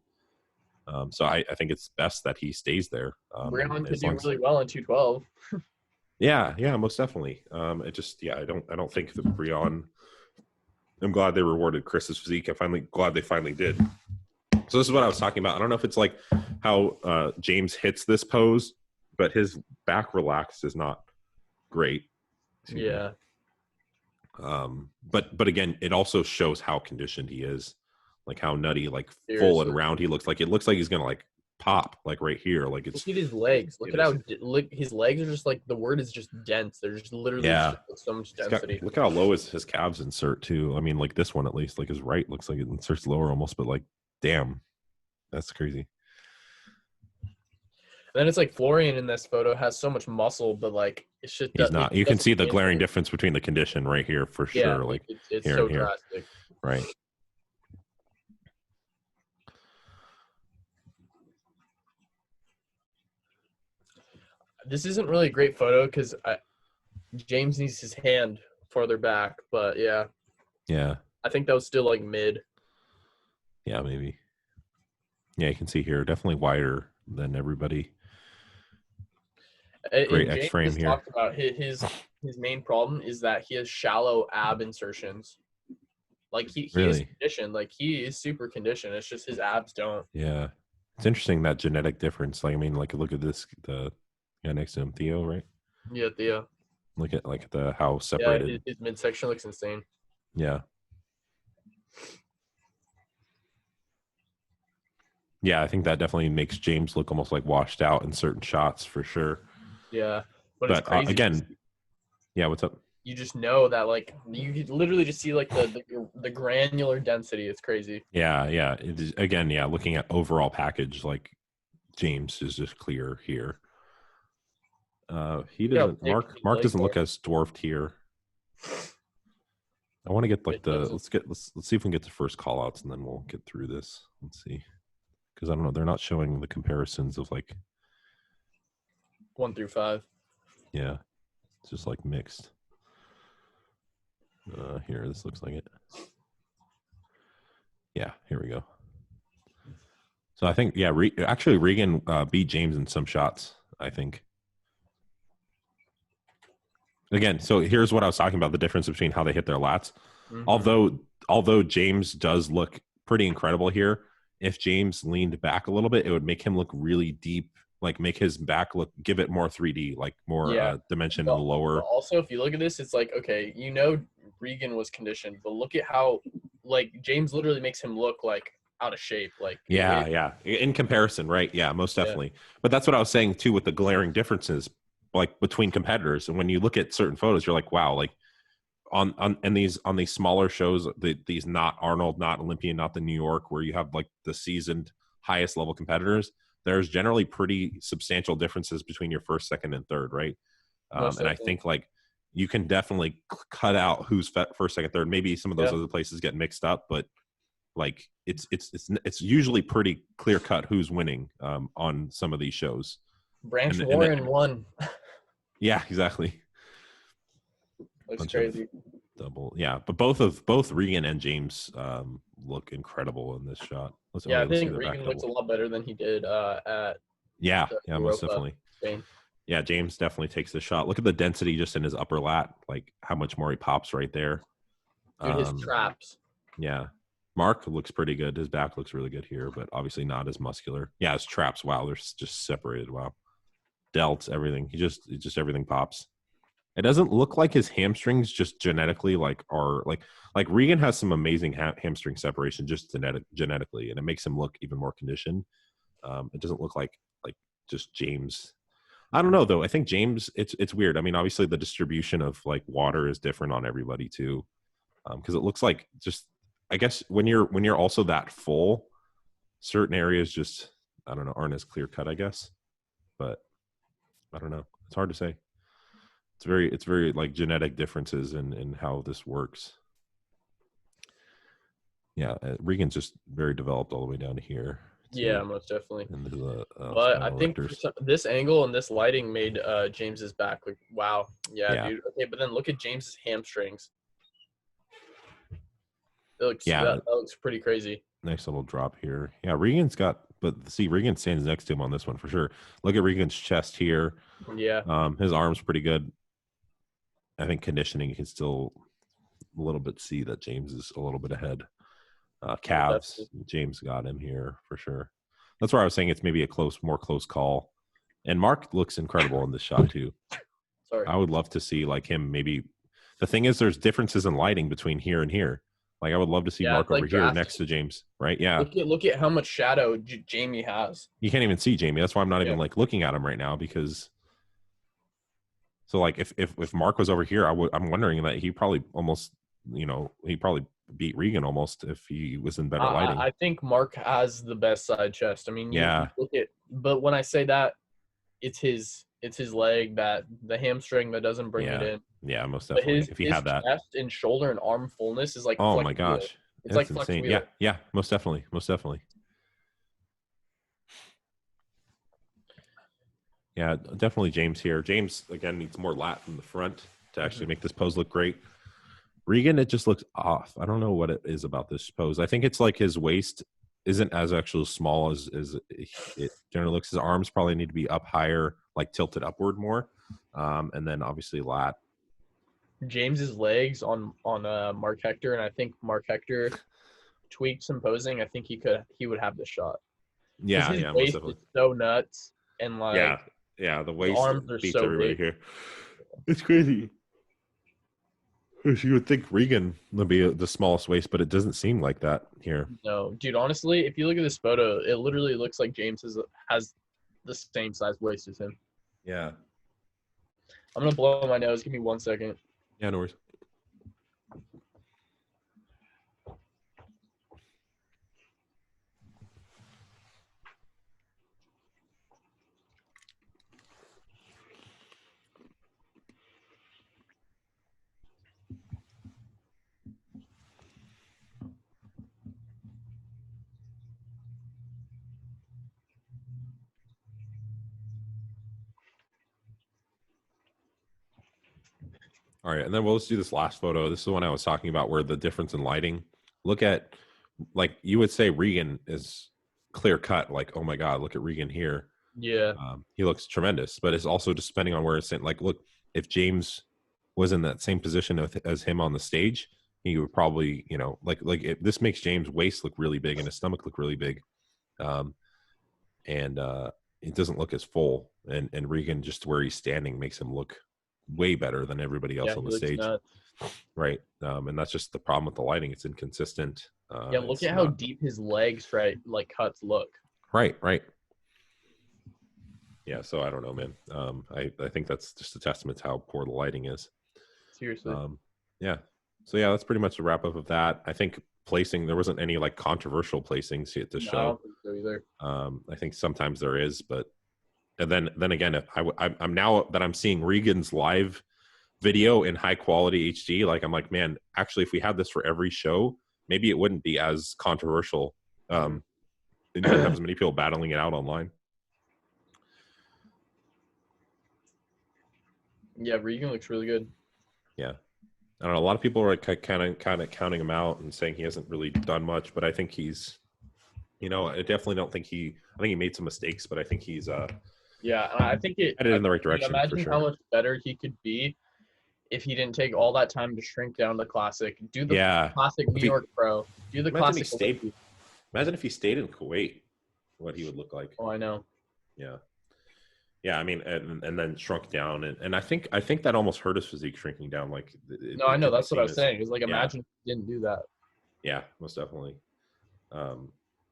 So I think it's best that he stays there. Breon could do really well in 212. Yeah, most definitely. It just, I don't think that Breon. I'm glad they rewarded Chris's physique. Glad they finally did. So this is what I was talking about. I don't know if it's like how James hits this pose, but his back relaxed is not great. Yeah. But again, it also shows how conditioned he is, like how nutty, like full and round he looks. Like it looks like he's gonna like pop, like right here. Like it's. Look at his legs. Look at how his legs are just like, the word is just dense. They're just literally so much density. Look how low his calves insert too. I mean, like this one at least, like his right looks like it inserts lower almost, but like, damn, that's crazy. And then it's like Florian in this photo has so much muscle, but like it's just he's not. You can see the glaring difference between the condition right here for sure. Like it's here so drastic. Right. This isn't really a great photo because James needs his hand farther back, but yeah, Yeah. I think that was still like mid. Yeah, maybe. Yeah, you can see here, definitely wider than everybody. Great And X James frame just here. talked about his main problem is that he has shallow ab insertions. Like he is Really? conditioned, like he is super conditioned. It's just his abs don't. Yeah. It's interesting that genetic difference. Like, I mean, like, look at this, the guy next to him, Theo, right? Yeah, Theo. Look at like the how Yeah, separated. his midsection looks insane. Yeah. Yeah, I think that definitely makes James look almost like washed out in certain shots for sure. Yeah, but it's But crazy. again, yeah, what's up? You just know that like you could literally just see like the granular density. It's crazy. Yeah, yeah. It is, again, yeah, looking at overall package, like James is just clear here. He Look how doesn't. thick Mark his Mark legs doesn't look are. as dwarfed here. I want to get like It the doesn't. let's see if we can get the first call outs and then we'll get through this. Let's see. Because I don't know, they're not showing the comparisons of like 1 through 5. yeah, it's just like mixed. Here, this looks like it. Yeah, here we go. So I think yeah, actually Regan beat James in some shots, I think. Again, so here's what I was talking about, the difference between how they hit their lats. Mm-hmm. Although James does look pretty incredible here, if James leaned back a little bit, it would make him look really deep, like make his back look, give it more 3D, like more Yeah. dimension in the But lower. also, if you look at this, it's like okay, Regan was conditioned, but look at how like James literally makes him look like out of shape. Like Yeah. In comparison, right? Yeah, most yeah, definitely. But that's what I was saying too with the glaring differences like between competitors. And when you look at certain photos, you're like, wow, like on these smaller shows, these not Arnold, not Olympian, not the New York, where you have like the seasoned highest level competitors, there's generally pretty substantial differences between your first, second, and third, right? most And I definitely. think like you can definitely cut out who's first, second, third. Maybe some of those Yeah. other places get mixed up, but like it's usually pretty clear cut who's winning on some of these shows. Branch And Warren won. yeah, exactly. Looks Bunch of crazy. double, yeah. But both Regan and James look incredible in this shot. Yeah, I Let's see think the back Regan looks a double. lot better than he did at Yeah, the yeah, most Europa, definitely. Spain. Yeah, James definitely takes the shot. Look at the density just in his upper lat, like how much more he pops right there. Dude, his traps. Yeah. Mark looks pretty good. His back looks really good here, but obviously not as muscular. Yeah, his traps, wow, they're just separated. Wow. Delts, everything. It just everything pops. It doesn't look like his hamstrings just genetically like are like Regan has some amazing hamstring separation just genetically, and it makes him look even more conditioned. It doesn't look like just James. I don't know though. I think James, it's weird. I mean, obviously the distribution of like water is different on everybody too, because it looks like just I guess when you're also that full, certain areas just I don't know aren't as clear cut. I guess, but I don't know. It's hard to say. It's very like genetic differences in how this works. Yeah, Regan's just very developed all the way down to here. Yeah, most definitely. And the But I spinal think erectors. this angle and this lighting made James's back look wow. Yeah, Yeah. dude. Okay, but then look at James's hamstrings. It looks Yeah, that looks pretty crazy. nice little drop here. Yeah, Regan's got, but see, Regan stands next to him on this one for sure. Look at Regan's chest here. Yeah. His arm's pretty good. I think conditioning, you can still a little bit see that James is a little bit ahead. Calves, James got him here for sure. That's where I was saying it's maybe a more close call. And Mark looks incredible in this shot too. Sorry. I would love to see like him maybe. The thing is, there's differences in lighting between here and here. Like I would love to see Mark over here next to James, right? Yeah. Look at how much shadow Jamie has. You can't even see Jamie. That's why I'm not even like looking at him right now because. So like if Mark was over here, I'm wondering that he probably almost he probably beat Regan almost if he was in better lighting. I think Mark has the best side chest. I mean, yeah. You look at, but when I say that, it's his leg that the hamstring that doesn't bring it in. Yeah, most definitely. If he had that, chest and shoulder and arm fullness is like oh my gosh, it's like insane. wheel. Yeah, most definitely. Yeah, definitely James here. James, again, needs more lat from the front to actually make this pose look great. Regan, it just looks off. I don't know what it is about this pose. I think it's like his waist isn't as actually small as it generally looks. His arms probably need to be up higher, like tilted upward more. And then obviously lat. James's legs on Mark Hector, and I think Mark Hector tweaked some posing. I think he would have the shot. Because Yeah, his yeah, most waist is definitely. so nuts, and like Yeah, yeah, the his waist arms are beats so everybody big. here. It's crazy. You would think Regan would be the smallest waist, but it doesn't seem like that here. No, dude. Honestly, if you look at this photo, it literally looks like James has the same size waist as him. Yeah. I'm gonna blow my nose. Give me 1 second. Yeah, no worries. All right, and then let's do this last photo. This is the one I was talking about where the difference in lighting. Look at, like, you would say Regan is clear cut. Like, oh my God, look at Regan here. Yeah. He looks tremendous, but it's also just depending on where it's in. Like, look, if James was in that same position as him on the stage, he would probably, this makes James' waist look really big and his stomach look really big. And it doesn't look as full. And Regan, just where he's standing, makes him look way better than everybody else Yeah, on he the looks stage. nuts. Right. And that's just the problem with the lighting. It's inconsistent. Yeah, look at how deep his legs cuts look. Right. Yeah, so I don't know, man. I think that's just a testament to how poor the lighting is. Seriously. Yeah. So yeah, that's pretty much the wrap up of that. I think placing, there wasn't any like controversial placings at the show. I don't think so either. I think sometimes there is, but and then again, if I'm now that I'm seeing Regan's live video in high quality HD, like I'm like, man, actually, if we had this for every show, maybe it wouldn't be as controversial. And you wouldn't have as many people battling it out online. Yeah, Regan looks really good. Yeah. I don't know. A lot of people are kind of counting him out and saying he hasn't really done much, but I think he's, I definitely don't think I think he made some mistakes, but I think he's Yeah, and I think headed in the right direction. Imagine for sure. how much better he could be if he didn't take all that time to shrink down the classic. Do the classic New York Pro. Do the classic. Imagine if he stayed in Kuwait, what he would look like. Oh, I know. Yeah. Yeah, I mean, and then shrunk down, and I think that almost hurt his physique shrinking down. Like, no, I know, that's what I was saying. It's like, imagine if he didn't do that. Yeah, most definitely.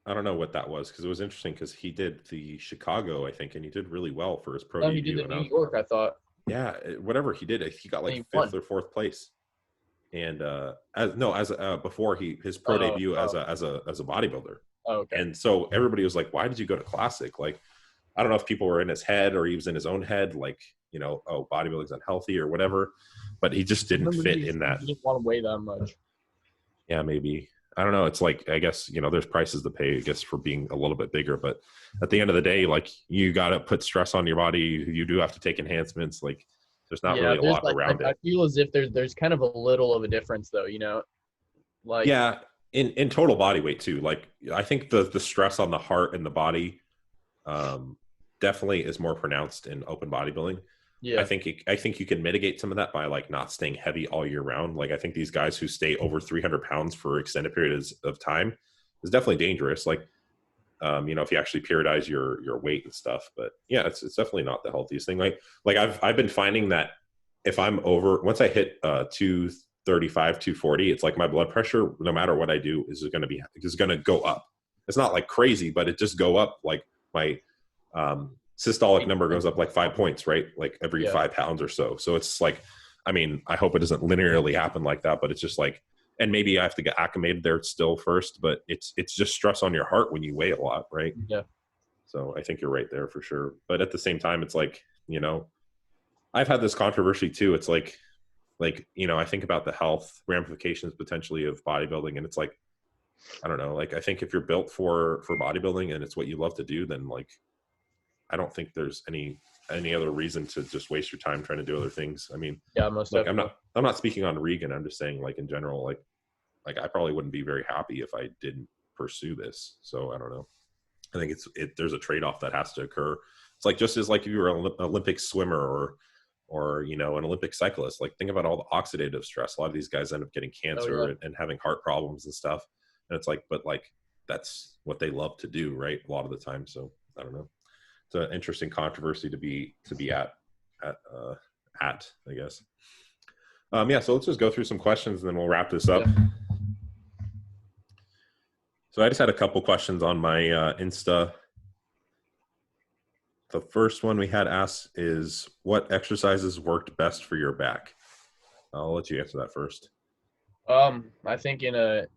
I don't know what that was, because it was interesting because he did the Chicago, I think, and he did really well for his pro debut. He did the New York, I thought. Yeah, whatever he did, he got like fifth or fourth place. And before his pro debut as a bodybuilder. Oh, okay. And so everybody was like, "Why did you go to classic?" Like, I don't know if people were in his head or he was in his own head, like, bodybuilding's unhealthy or whatever, but he just didn't fit in that. He didn't want to weigh that much. Yeah, maybe. I don't know. It's like, I guess, there's prices to pay, I guess, for being a little bit bigger. But at the end of the day, like, you got to put stress on your body. You do have to take enhancements. Like, there's not really a lot around it. I feel as if there's kind of a little of a difference, though, Like, yeah, in total body weight, too. Like, I think the stress on the heart and the body definitely is more pronounced in open bodybuilding. Yeah, I think you can mitigate some of that by like not staying heavy all year round. Like, I think these guys who stay over 300 pounds for extended periods of time is definitely dangerous. Like, if you actually periodize your weight and stuff. But yeah, it's definitely not the healthiest thing. Like I've been finding that if I'm once I hit 235, 240, it's like my blood pressure, no matter what I do, is going to go up. It's not like crazy, but it just go up. Like my systolic number goes up like 5 points, right? Like every 5 pounds or so. So it's like, I mean, I hope it doesn't linearly happen like that, but it's just like, and maybe I have to get acclimated there still first, but it's just stress on your heart when you weigh a lot, right? Yeah. So I think you're right there for sure. But at the same time, it's like, I've had this controversy too. It's like, I think about the health ramifications potentially of bodybuilding, and it's like, I don't know, like, I think if you're built for bodybuilding and it's what you love to do, then like, I don't think there's any other reason to just waste your time trying to do other things. I mean, Yeah, most look, definitely. I'm not speaking on Regan. I'm just saying, like, in general, like I probably wouldn't be very happy if I didn't pursue this. So I don't know. I think there's a trade-off that has to occur. It's like, just as like if you were an Olympic swimmer or you know, an Olympic cyclist, like think about all the oxidative stress. A lot of these guys end up getting Oh cancer yeah. and having heart problems and stuff. And it's like, but like that's what they love to do, right? A lot of the time. So I don't know. It's an interesting controversy to be at I guess. Yeah, so let's just go through some questions and then we'll wrap this up. Yeah. So I just had a couple questions on my Insta. The first one we had asked is, what exercises worked best for your back? I'll let you answer that first. I think dude,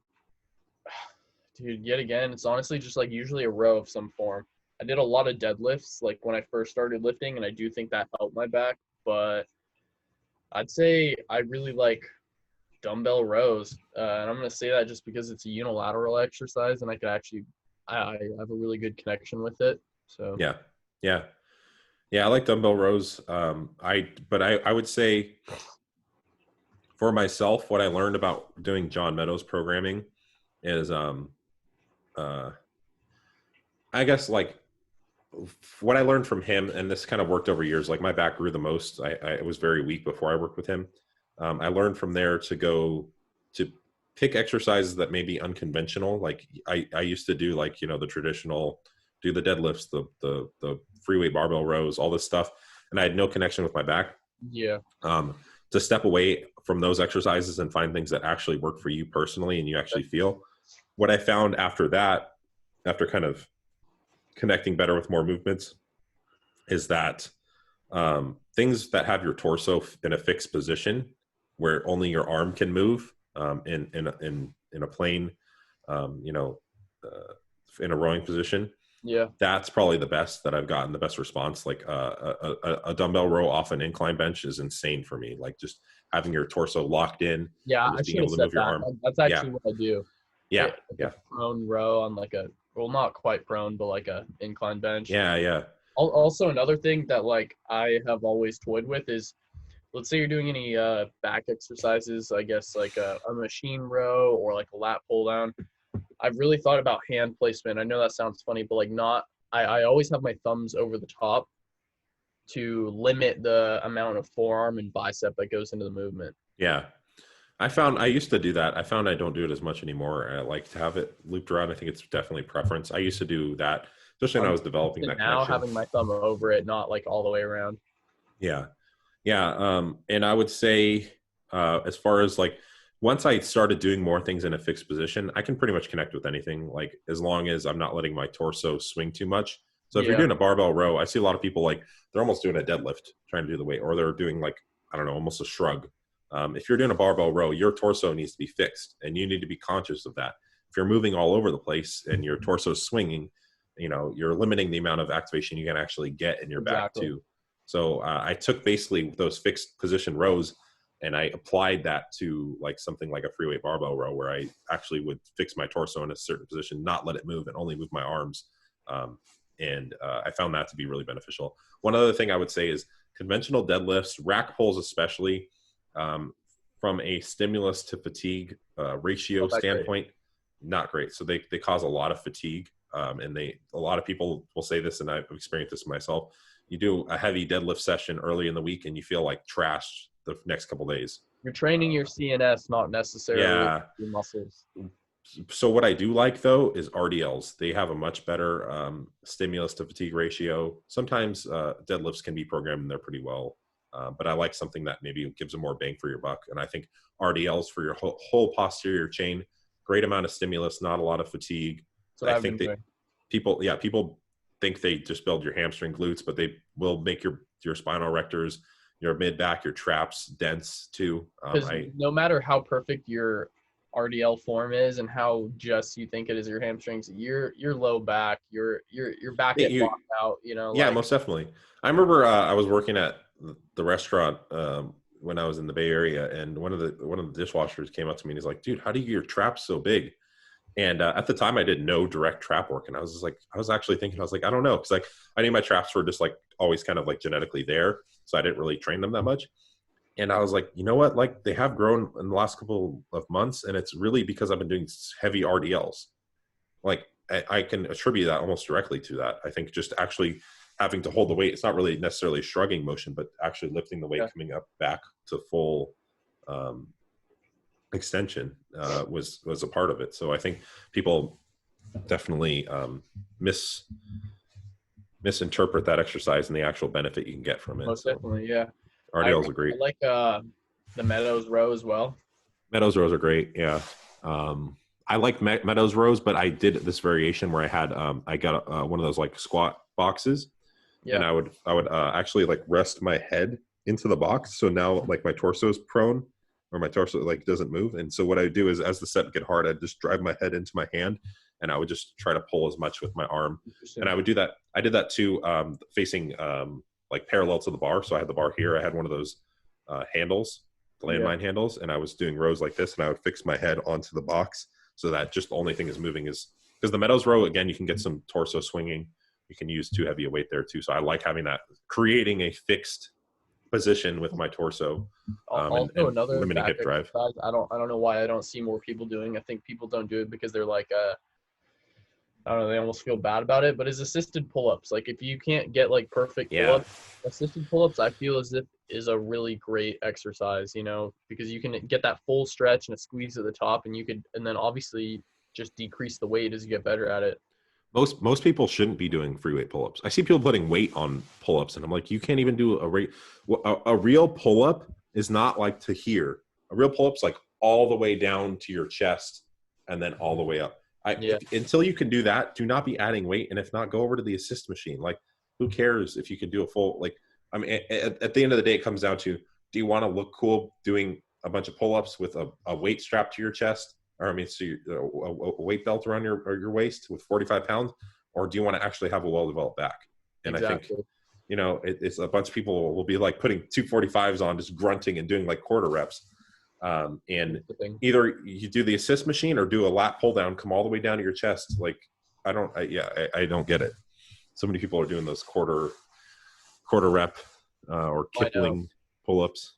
yet again, it's honestly just like usually a row of some form. I did a lot of deadlifts like when I first started lifting, and I do think that helped my back, but I'd say I really like dumbbell rows. And I'm going to say that just because it's a unilateral exercise and I have a really good connection with it. So, Yeah. I like dumbbell rows. I would say for myself, what I learned about doing John Meadows programming is, I guess like what I learned from him, and this kind of worked over years, like my back grew the most. I was very weak before I worked with him. I learned from there to pick exercises that may be unconventional. Like I used to do, like, you know, the traditional, do the deadlifts, the freeweight barbell rows, all this stuff. And I had no connection with my back. yeah. To step away from those exercises and find things that actually work for you personally and you actually feel. What I found after that, after kind of connecting better with more movements, is that things that have your torso in a fixed position where only your arm can move, in a plane, you know, in a rowing position, Yeah. that's probably the best that I've gotten the best response. Like a dumbbell row off an incline bench is insane for me. Like just having your torso locked in Yeah. and I just being should have able to said move your that. arm. That's Yeah. actually what I do. Yeah. A prone row on like well, not quite prone, but like a incline bench. Yeah. Also, another thing that like I have always toyed with is, let's say you're doing any back exercises, I guess like a machine row or like a lat pull down. I've really thought about hand placement. I know that sounds funny, but like not. I always have my thumbs over the top to limit the amount of forearm and bicep that goes into the movement. Yeah. I used to do that. I found I don't do it as much anymore. I like to have it looped around. I think it's definitely preference. I used to do that, especially when I was developing that Now connection. having my thumb over it, not like all the way around. Yeah. And I would say, as far as like, once I started doing more things in a fixed position, I can pretty much connect with anything, like as long as I'm not letting my torso swing too much. So if you're doing a barbell row, I see a lot of people, like, they're almost doing a deadlift trying to do the weight, or they're doing, like, I don't know, almost a shrug. If you're doing a barbell row, your torso needs to be fixed and you need to be conscious of that. If you're moving all over the place and your torso is swinging, you know, you're limiting the amount of activation you can actually get in your back too. So I took basically those fixed position rows and I applied that to like something like a freeweight barbell row, where I actually would fix my torso in a certain position, not let it move, and only move my arms. I found that to be really beneficial. One other thing I would say is conventional deadlifts, rack pulls especially, from a stimulus to fatigue ratio standpoint, not great. So they cause a lot of fatigue. And a lot of people will say this, and I've experienced this myself. You do a heavy deadlift session early in the week and you feel like trash the next couple of days. You're training your CNS, not necessarily your muscles. So what I do like though is RDLs. They have a much better stimulus to fatigue ratio. Sometimes deadlifts can be programmed and they're pretty well, but I like something that maybe gives a more bang for your buck. And I think RDLs for your whole posterior chain, great amount of stimulus, not a lot of fatigue. I think that people think they just build your hamstring glutes, but they will make your spinal erectors, your mid back, your traps dense too. No matter how perfect your RDL form is and how just you think it is your hamstrings, your low back, your back get blocked out, you know. Yeah, most definitely. I remember I was working at the restaurant when I was in the Bay Area, and one of the dishwashers came up to me and he's like, "Dude, how do you get your traps so big?" And at the time, I did no direct trap work, and I was just like, I was actually thinking, I was like, I don't know, because like I knew my traps were just like always kind of like genetically there, so I didn't really train them that much. And I was like, you know what? Like they have grown in the last couple of months, and it's really because I've been doing heavy RDLs. Like I can attribute that almost directly to that. I think just actually having to hold the weight, it's not really necessarily a shrugging motion, but actually lifting the weight, coming up back to full um, extension was a part of it. So I think people definitely misinterpret that exercise and the actual benefit you can get from it. Most so definitely, yeah. RDLs are great. I like the Meadows Row as well. Meadows rows are great. Yeah. I like Meadows rows, but I did this variation where I had I got one of those like squat boxes, and I would actually like rest my head into the box, so now like my torso is prone, or my torso like doesn't move. And so what I do is, as the set get hard, I'd just drive my head into my hand, and I would just try to pull as much with my arm. And I would do that. I did that too, facing like parallel to the bar. So I had the bar here. I had one of those handles, landmine handles, and I was doing rows like this, and I would fix my head onto the box, so that just the only thing is moving is, because the Meadows row, again, you can get some torso swinging. You can use too heavy a weight there too. So I like having that, creating a fixed position with my torso, also and another limiting hip drive. Exercise, I don't know why I don't see more people doing. I think people don't do it because they're like I don't know, they almost feel bad about it, but is assisted pull-ups. Like if you can't get like perfect pull-ups, assisted pull-ups, I feel as if is a really great exercise, you know, because you can get that full stretch and a squeeze at the top, and then obviously just decrease the weight as you get better at it. Most people shouldn't be doing free weight pull-ups. I see people putting weight on pull-ups, and I'm like, you can't even do a real pull-up is not like to here. A real pull-up's like all the way down to your chest and then all the way up. Until you can do that, do not be adding weight. And if not, go over to the assist machine. Like, who cares if you can do a full, like, I mean, at the end of the day, it comes down to, do you want to look cool doing a bunch of pull-ups with a weight strapped to your chest? Or I mean, so a weight belt around your waist with 45 pounds, or do you want to actually have a well-developed back? And I think, you know, it's a bunch of people will be like putting 245s on, just grunting and doing like quarter reps. And either you do the assist machine or do a lat pull down, come all the way down to your chest. Like, I don't get it. So many people are doing those quarter rep or Kipling pull-ups.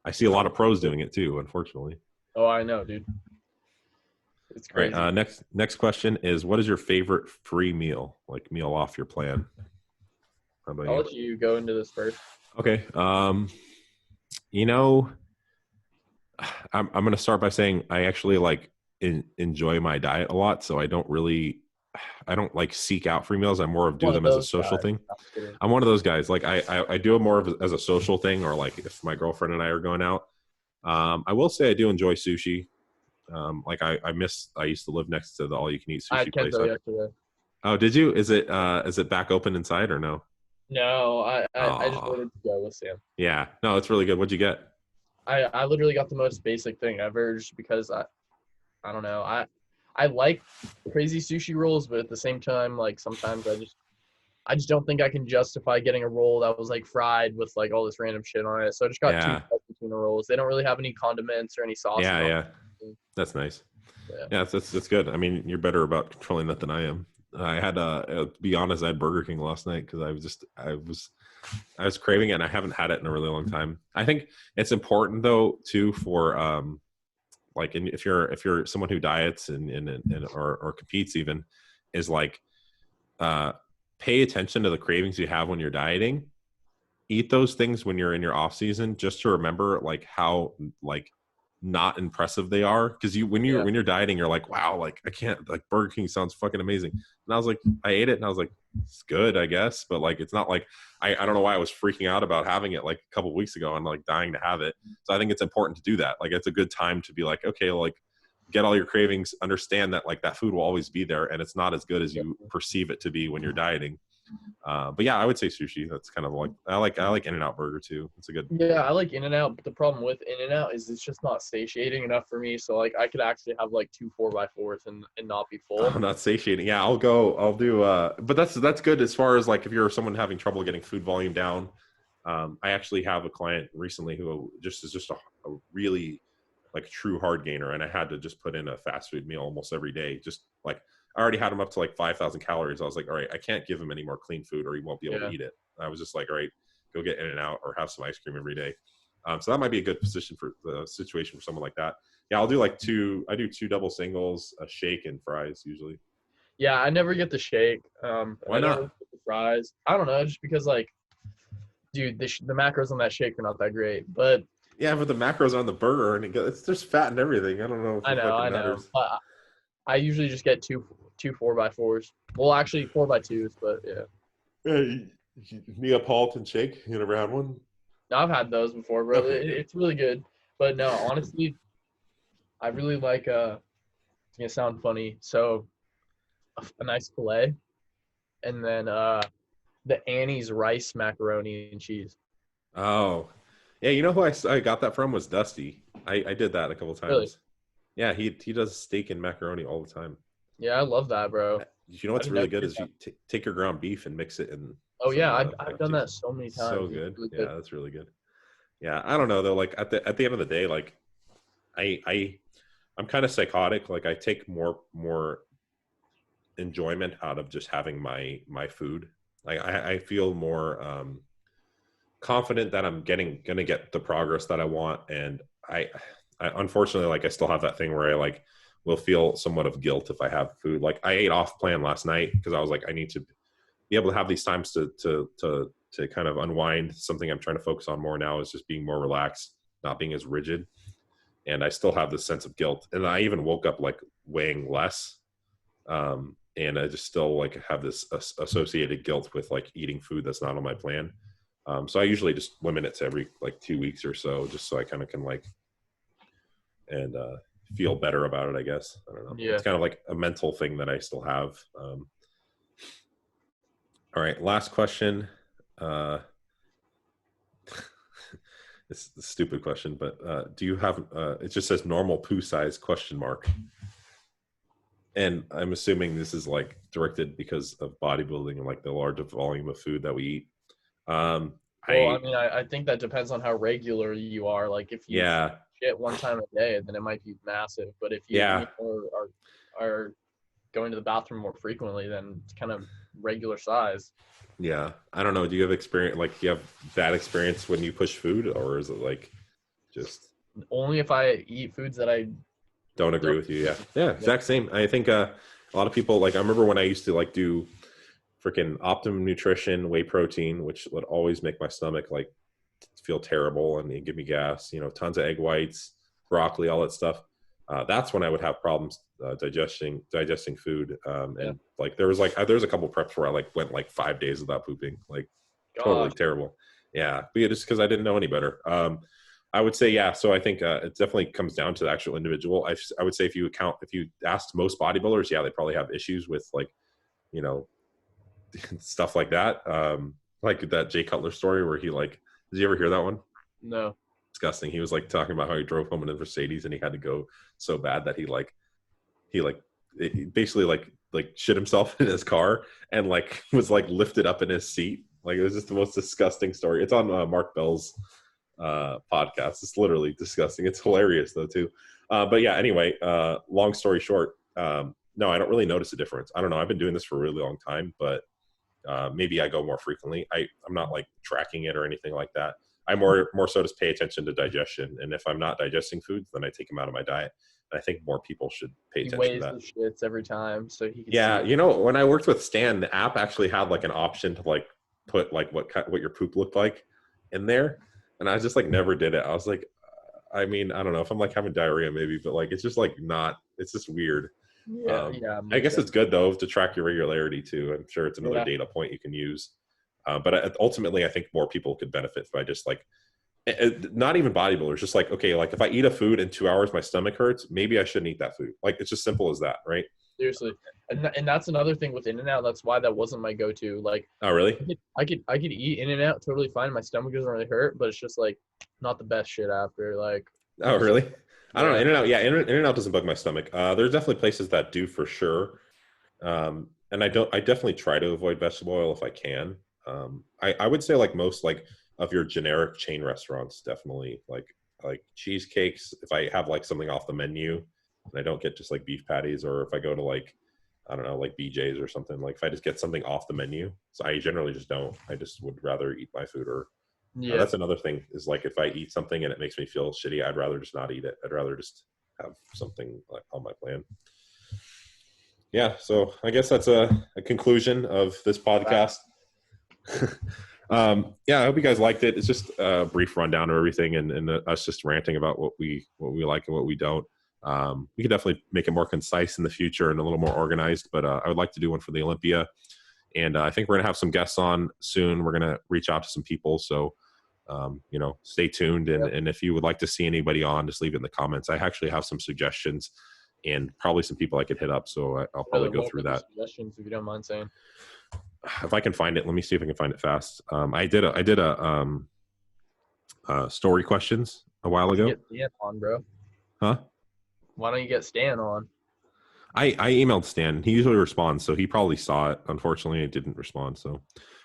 I see a lot of pros doing it too, unfortunately. Oh, I know, dude. It's crazy. Right, next question is, what is your favorite free meal, like meal off your plan? How about I'll let you go into this first. Okay. You know, I'm going to start by saying I actually like enjoy my diet a lot. So I don't like seek out free meals. I more of do them as a social thing. I'm one of those guys. Like I do it more of as a social thing, or like if my girlfriend and I are going out. I will say I do enjoy sushi. Like I used to live next to the all you can eat sushi place. Yesterday. Oh, did you? Is it back open inside or no? No, I just wanted to go with Sam. Yeah, no, it's really good. What'd you get? I literally got the most basic thing ever, just because I don't know, I like crazy sushi rolls, but at the same time, like sometimes I just don't think I can justify getting a roll that was like fried with like all this random shit on it. So I just got two tuna rolls. They don't really have any condiments or any sauce. Yeah. That's nice. Yeah, that's good. I mean, you're better about controlling that than I am. I had to be honest, I had Burger King last night because I was craving it, and I haven't had it in a really long time. I think it's important though too for like, if you're someone who diets or competes even, is like pay attention to the cravings you have when you're dieting. Eat those things when you're in your off season, just to remember like how like not impressive they are. Because when you're dieting, you're like, wow, like I can't, like Burger King sounds fucking amazing. And I was like, I ate it and I was like, it's good, I guess, but like it's not like I don't know why I was freaking out about having it like a couple of weeks ago and like dying to have it. So I think it's important to do that. Like it's a good time to be like, okay, like get all your cravings, understand that like that food will always be there, and it's not as good as you perceive it to be when you're dieting. But yeah, I would say sushi. That's kind of like I like In-N-Out Burger too. It's a good. Yeah, I like In-N-Out, but the problem with In-N-Out is it's just not satiating enough for me. So like I could actually have like 2 4x4s and not be full. I'm not satiating. Yeah, I'll do. But that's good as far as like if you're someone having trouble getting food volume down. I actually have a client recently who is just a really like a true hard gainer, and I had to just put in a fast food meal almost every day. Just like I already had him up to like 5,000 calories. I was like, all right, I can't give him any more clean food or he won't be able to Yeah. eat it. I was just like, all right, go get In-N-Out or have some ice cream every day. So that might be a good position for the situation for someone like that. Yeah, I'll do like I do 2 double singles, a shake, and fries usually. Yeah, I never get the shake. Why I never not? get the fries. I don't know, just because like, dude, the macros on that shake are not that great. But Yeah, but the macros on the burger and there's fat and everything. I don't know if it I fucking know. matters. But I usually just get two 4x4s. Well, actually 4x2s, but yeah. Neapolitan shake. You never had one? No, I've had those before, bro. Okay, good. It's really good. But no, honestly, I really like it's gonna sound funny. So a nice filet, and then the Annie's rice macaroni and cheese. Oh, yeah. You know who I got that from was Dusty. I did that a couple Really? times. Yeah, he does steak and macaroni all the time. Yeah, I love that, bro. You know I what's didn't really know good you did is that. you take your ground beef and mix it in Oh some yeah, I've like done that juice. so many So times. It's good. really Yeah, good. that's really good. Yeah, I don't know though. Like at the end of the day, like I'm kind of psychotic. Like I take more enjoyment out of just having my food. Like I feel more confident that I'm gonna get the progress that I want, and I unfortunately, like, I still have that thing where I like will feel somewhat of guilt if I have food. Like I ate off plan last night because I was like, I need to be able to have these times to kind of unwind. Something I'm trying to focus on more now is just being more relaxed, not being as rigid. And I still have this sense of guilt, and I even woke up like weighing less, and I just still like have this associated guilt with like eating food that's not on my plan. So I usually just limit it to every like 2 weeks or so, just so I kind of can like and feel better about it. I guess I don't know. Yeah. It's kind of like a mental thing that I still have. All right, last question. Uh, it's a stupid question, but do you have? It just says normal poo size question mark. And I'm assuming this is like directed because of bodybuilding and like the large volume of food that we eat. Um, Well, I I mean, I think that depends on how regular you are. Like, if you yeah shit one time a day, then it might be massive. But if yeah are going to the bathroom more frequently, then it's kind of regular size. yeah. I don't know. Do you have experience? Like, do you have bad experience when you push food, or is it like just Only if I eat foods that I don't agree don't. with you? Yeah, exact same. I think a lot of people like. I remember when I used to like do freaking Optimum Nutrition whey protein, which would always make my stomach like feel terrible and give me gas. You know, tons of egg whites, broccoli, all that stuff. That's when I would have problems digesting food. Yeah. And like there was a couple preps where I like went like 5 days without pooping, like totally Gosh. terrible. Yeah, but yeah, just because I didn't know any better. I would say yeah. So I think it definitely comes down to the actual individual. I would say if you asked most bodybuilders, yeah, they probably have issues with like you know stuff like that. Like that Jay Cutler story where he like, did you ever hear that one? No. Disgusting. He was like talking about how he drove home in a Mercedes and he had to go so bad that he basically like shit himself in his car and like was like lifted up in his seat. Like it was just the most disgusting story. It's on Mark Bell's podcast. It's literally disgusting. It's hilarious though too. But yeah, anyway, long story short, no, I don't really notice a difference. I don't know. I've been doing this for a really long time, but maybe I go more frequently. I'm not like tracking it or anything like that. I more so just pay attention to digestion, and if I'm not digesting foods, then I take them out of my diet. And I think more people should pay He attention to weighs that. the shits every time, so he can see Yeah, it. you know, when I worked with Stan, the app actually had like an option to like put like what your poop looked like in there, and I just like never did it. I was like, I mean, I don't know if I'm like having diarrhea maybe, but like it's just like not. It's just weird. Yeah, yeah, I makes guess it's sense. good though to track your regularity too. I'm sure it's another Yeah, data point you can use. But ultimately, I think more people could benefit by just like not even bodybuilders, just like okay, like if I eat a food in 2 hours, my stomach hurts. Maybe I shouldn't eat that food. Like it's just simple as that, right? seriously, and that's another thing with In-N-Out. That's why that wasn't my go-to. Like, Oh, really? I could eat In-N-Out totally fine. My stomach doesn't really hurt, but it's just like not the best shit after. Like, Oh, really? I don't know. yeah, In-N-Out, yeah, In-N-Out doesn't bug my stomach. There's definitely places that do for sure. And I don't. I definitely try to avoid vegetable oil if I can. I would say like most like of your generic chain restaurants, definitely like like cheesecakes, if I have like something off the menu and I don't get just like beef patties, or if I go to like, I don't know, like BJ's or something, like if I just get something off the menu. So I generally just don't. I just would rather eat my food. Or Yeah. that's another thing, is like if I eat something and it makes me feel shitty, I'd rather just not eat it. I'd rather just have something like on my plan. Yeah, so I guess that's a conclusion of this podcast. Yeah, I hope you guys liked it. It's just a brief rundown of everything, and us just ranting about what we like and what we don't. We could definitely make it more concise in the future and a little more organized, but I would like to do one for the Olympia. And I think we're going to have some guests on soon. We're going to reach out to some people. So, stay tuned. And if you would like to see anybody on, just leave it in the comments. I actually have some suggestions and probably some people I could hit up. So I'll probably go through that. Suggestions, if you don't mind saying. If I can find it, let me see if I can find it fast. I did a story questions a while ago. Get Stan on, bro. Huh? Why don't you get Stan on? I emailed Stan. He usually responds, so he probably saw it. Unfortunately, it didn't respond. So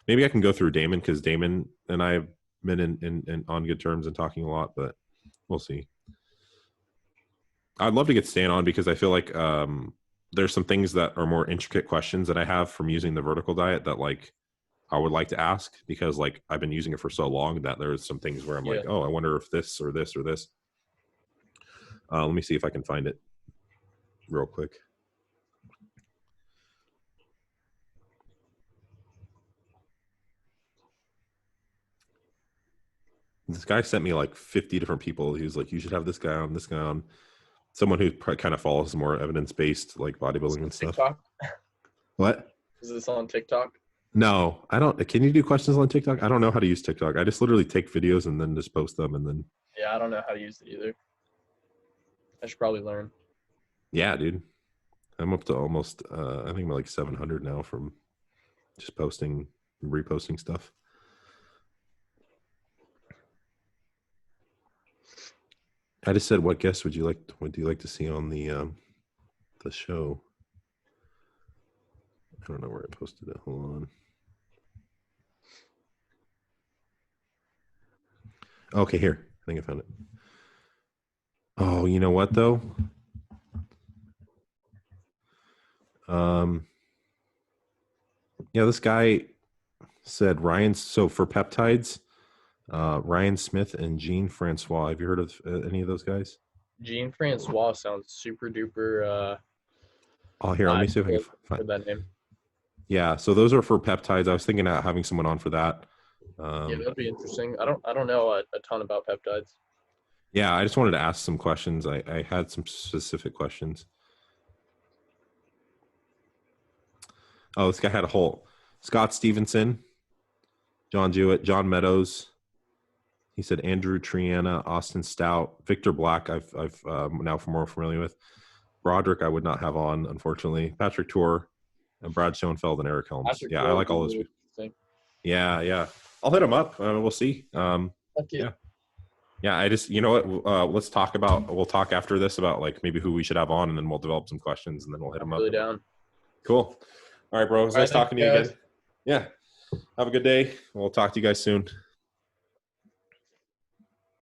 maybe I can go through Damon, because Damon and I have been in on good terms and talking a lot, but we'll see. I'd love to get Stan on, because I feel like there's some things that are more intricate questions that I have from using the vertical diet that like I would like to ask, because like I've been using it for so long that there's some things where I'm like, oh, I wonder if this or this or this. Let me see if I can find it real quick. This guy sent me like 50 different people. He was like, you should have this guy on, this guy on. Someone who kind of follows more evidence-based like bodybuilding and stuff. TikTok? What? Is this on TikTok? No, I don't. Can you do questions on TikTok? I don't know how to use TikTok. I just literally take videos and then just post them, and then. Yeah, I don't know how to use it either. I should probably learn. Yeah, dude. I'm up to almost, I think I'm like 700 now from just posting, reposting stuff. I just said, what guests would you like to see on the show? I don't know where I posted it. Hold on. Okay, here. I think I found it. Oh, you know what though? Yeah, this guy said Ryan. So for peptides, Ryan Smith and Jean Francois. Have you heard of any of those guys? Jean Francois sounds super duper. Oh, here, let me see if I can find that name. Yeah, so those are for peptides. I was thinking of having someone on for that. Yeah, that'd be interesting. I don't know a ton about peptides. Yeah, I just wanted to ask some questions. I had some specific questions. Oh, this guy had a whole Scott Stevenson, John Jewett, John Meadows. He said Andrew Triana, Austin Stout, Victor Black. I've now more familiar with. Broderick, I would not have on, unfortunately. Patrick Tour, and Brad Schoenfeld, and Eric Helms. Patrick I like all those. Really Yeah. I'll hit them up. We'll see. Yeah. I just, you know what? We'll talk after this about like maybe who we should have on, and then we'll develop some questions, and then we'll hit them up. Really down. Cool. All right, bro. It was nice talking to you again. Yeah. Have a good day. We'll talk to you guys soon.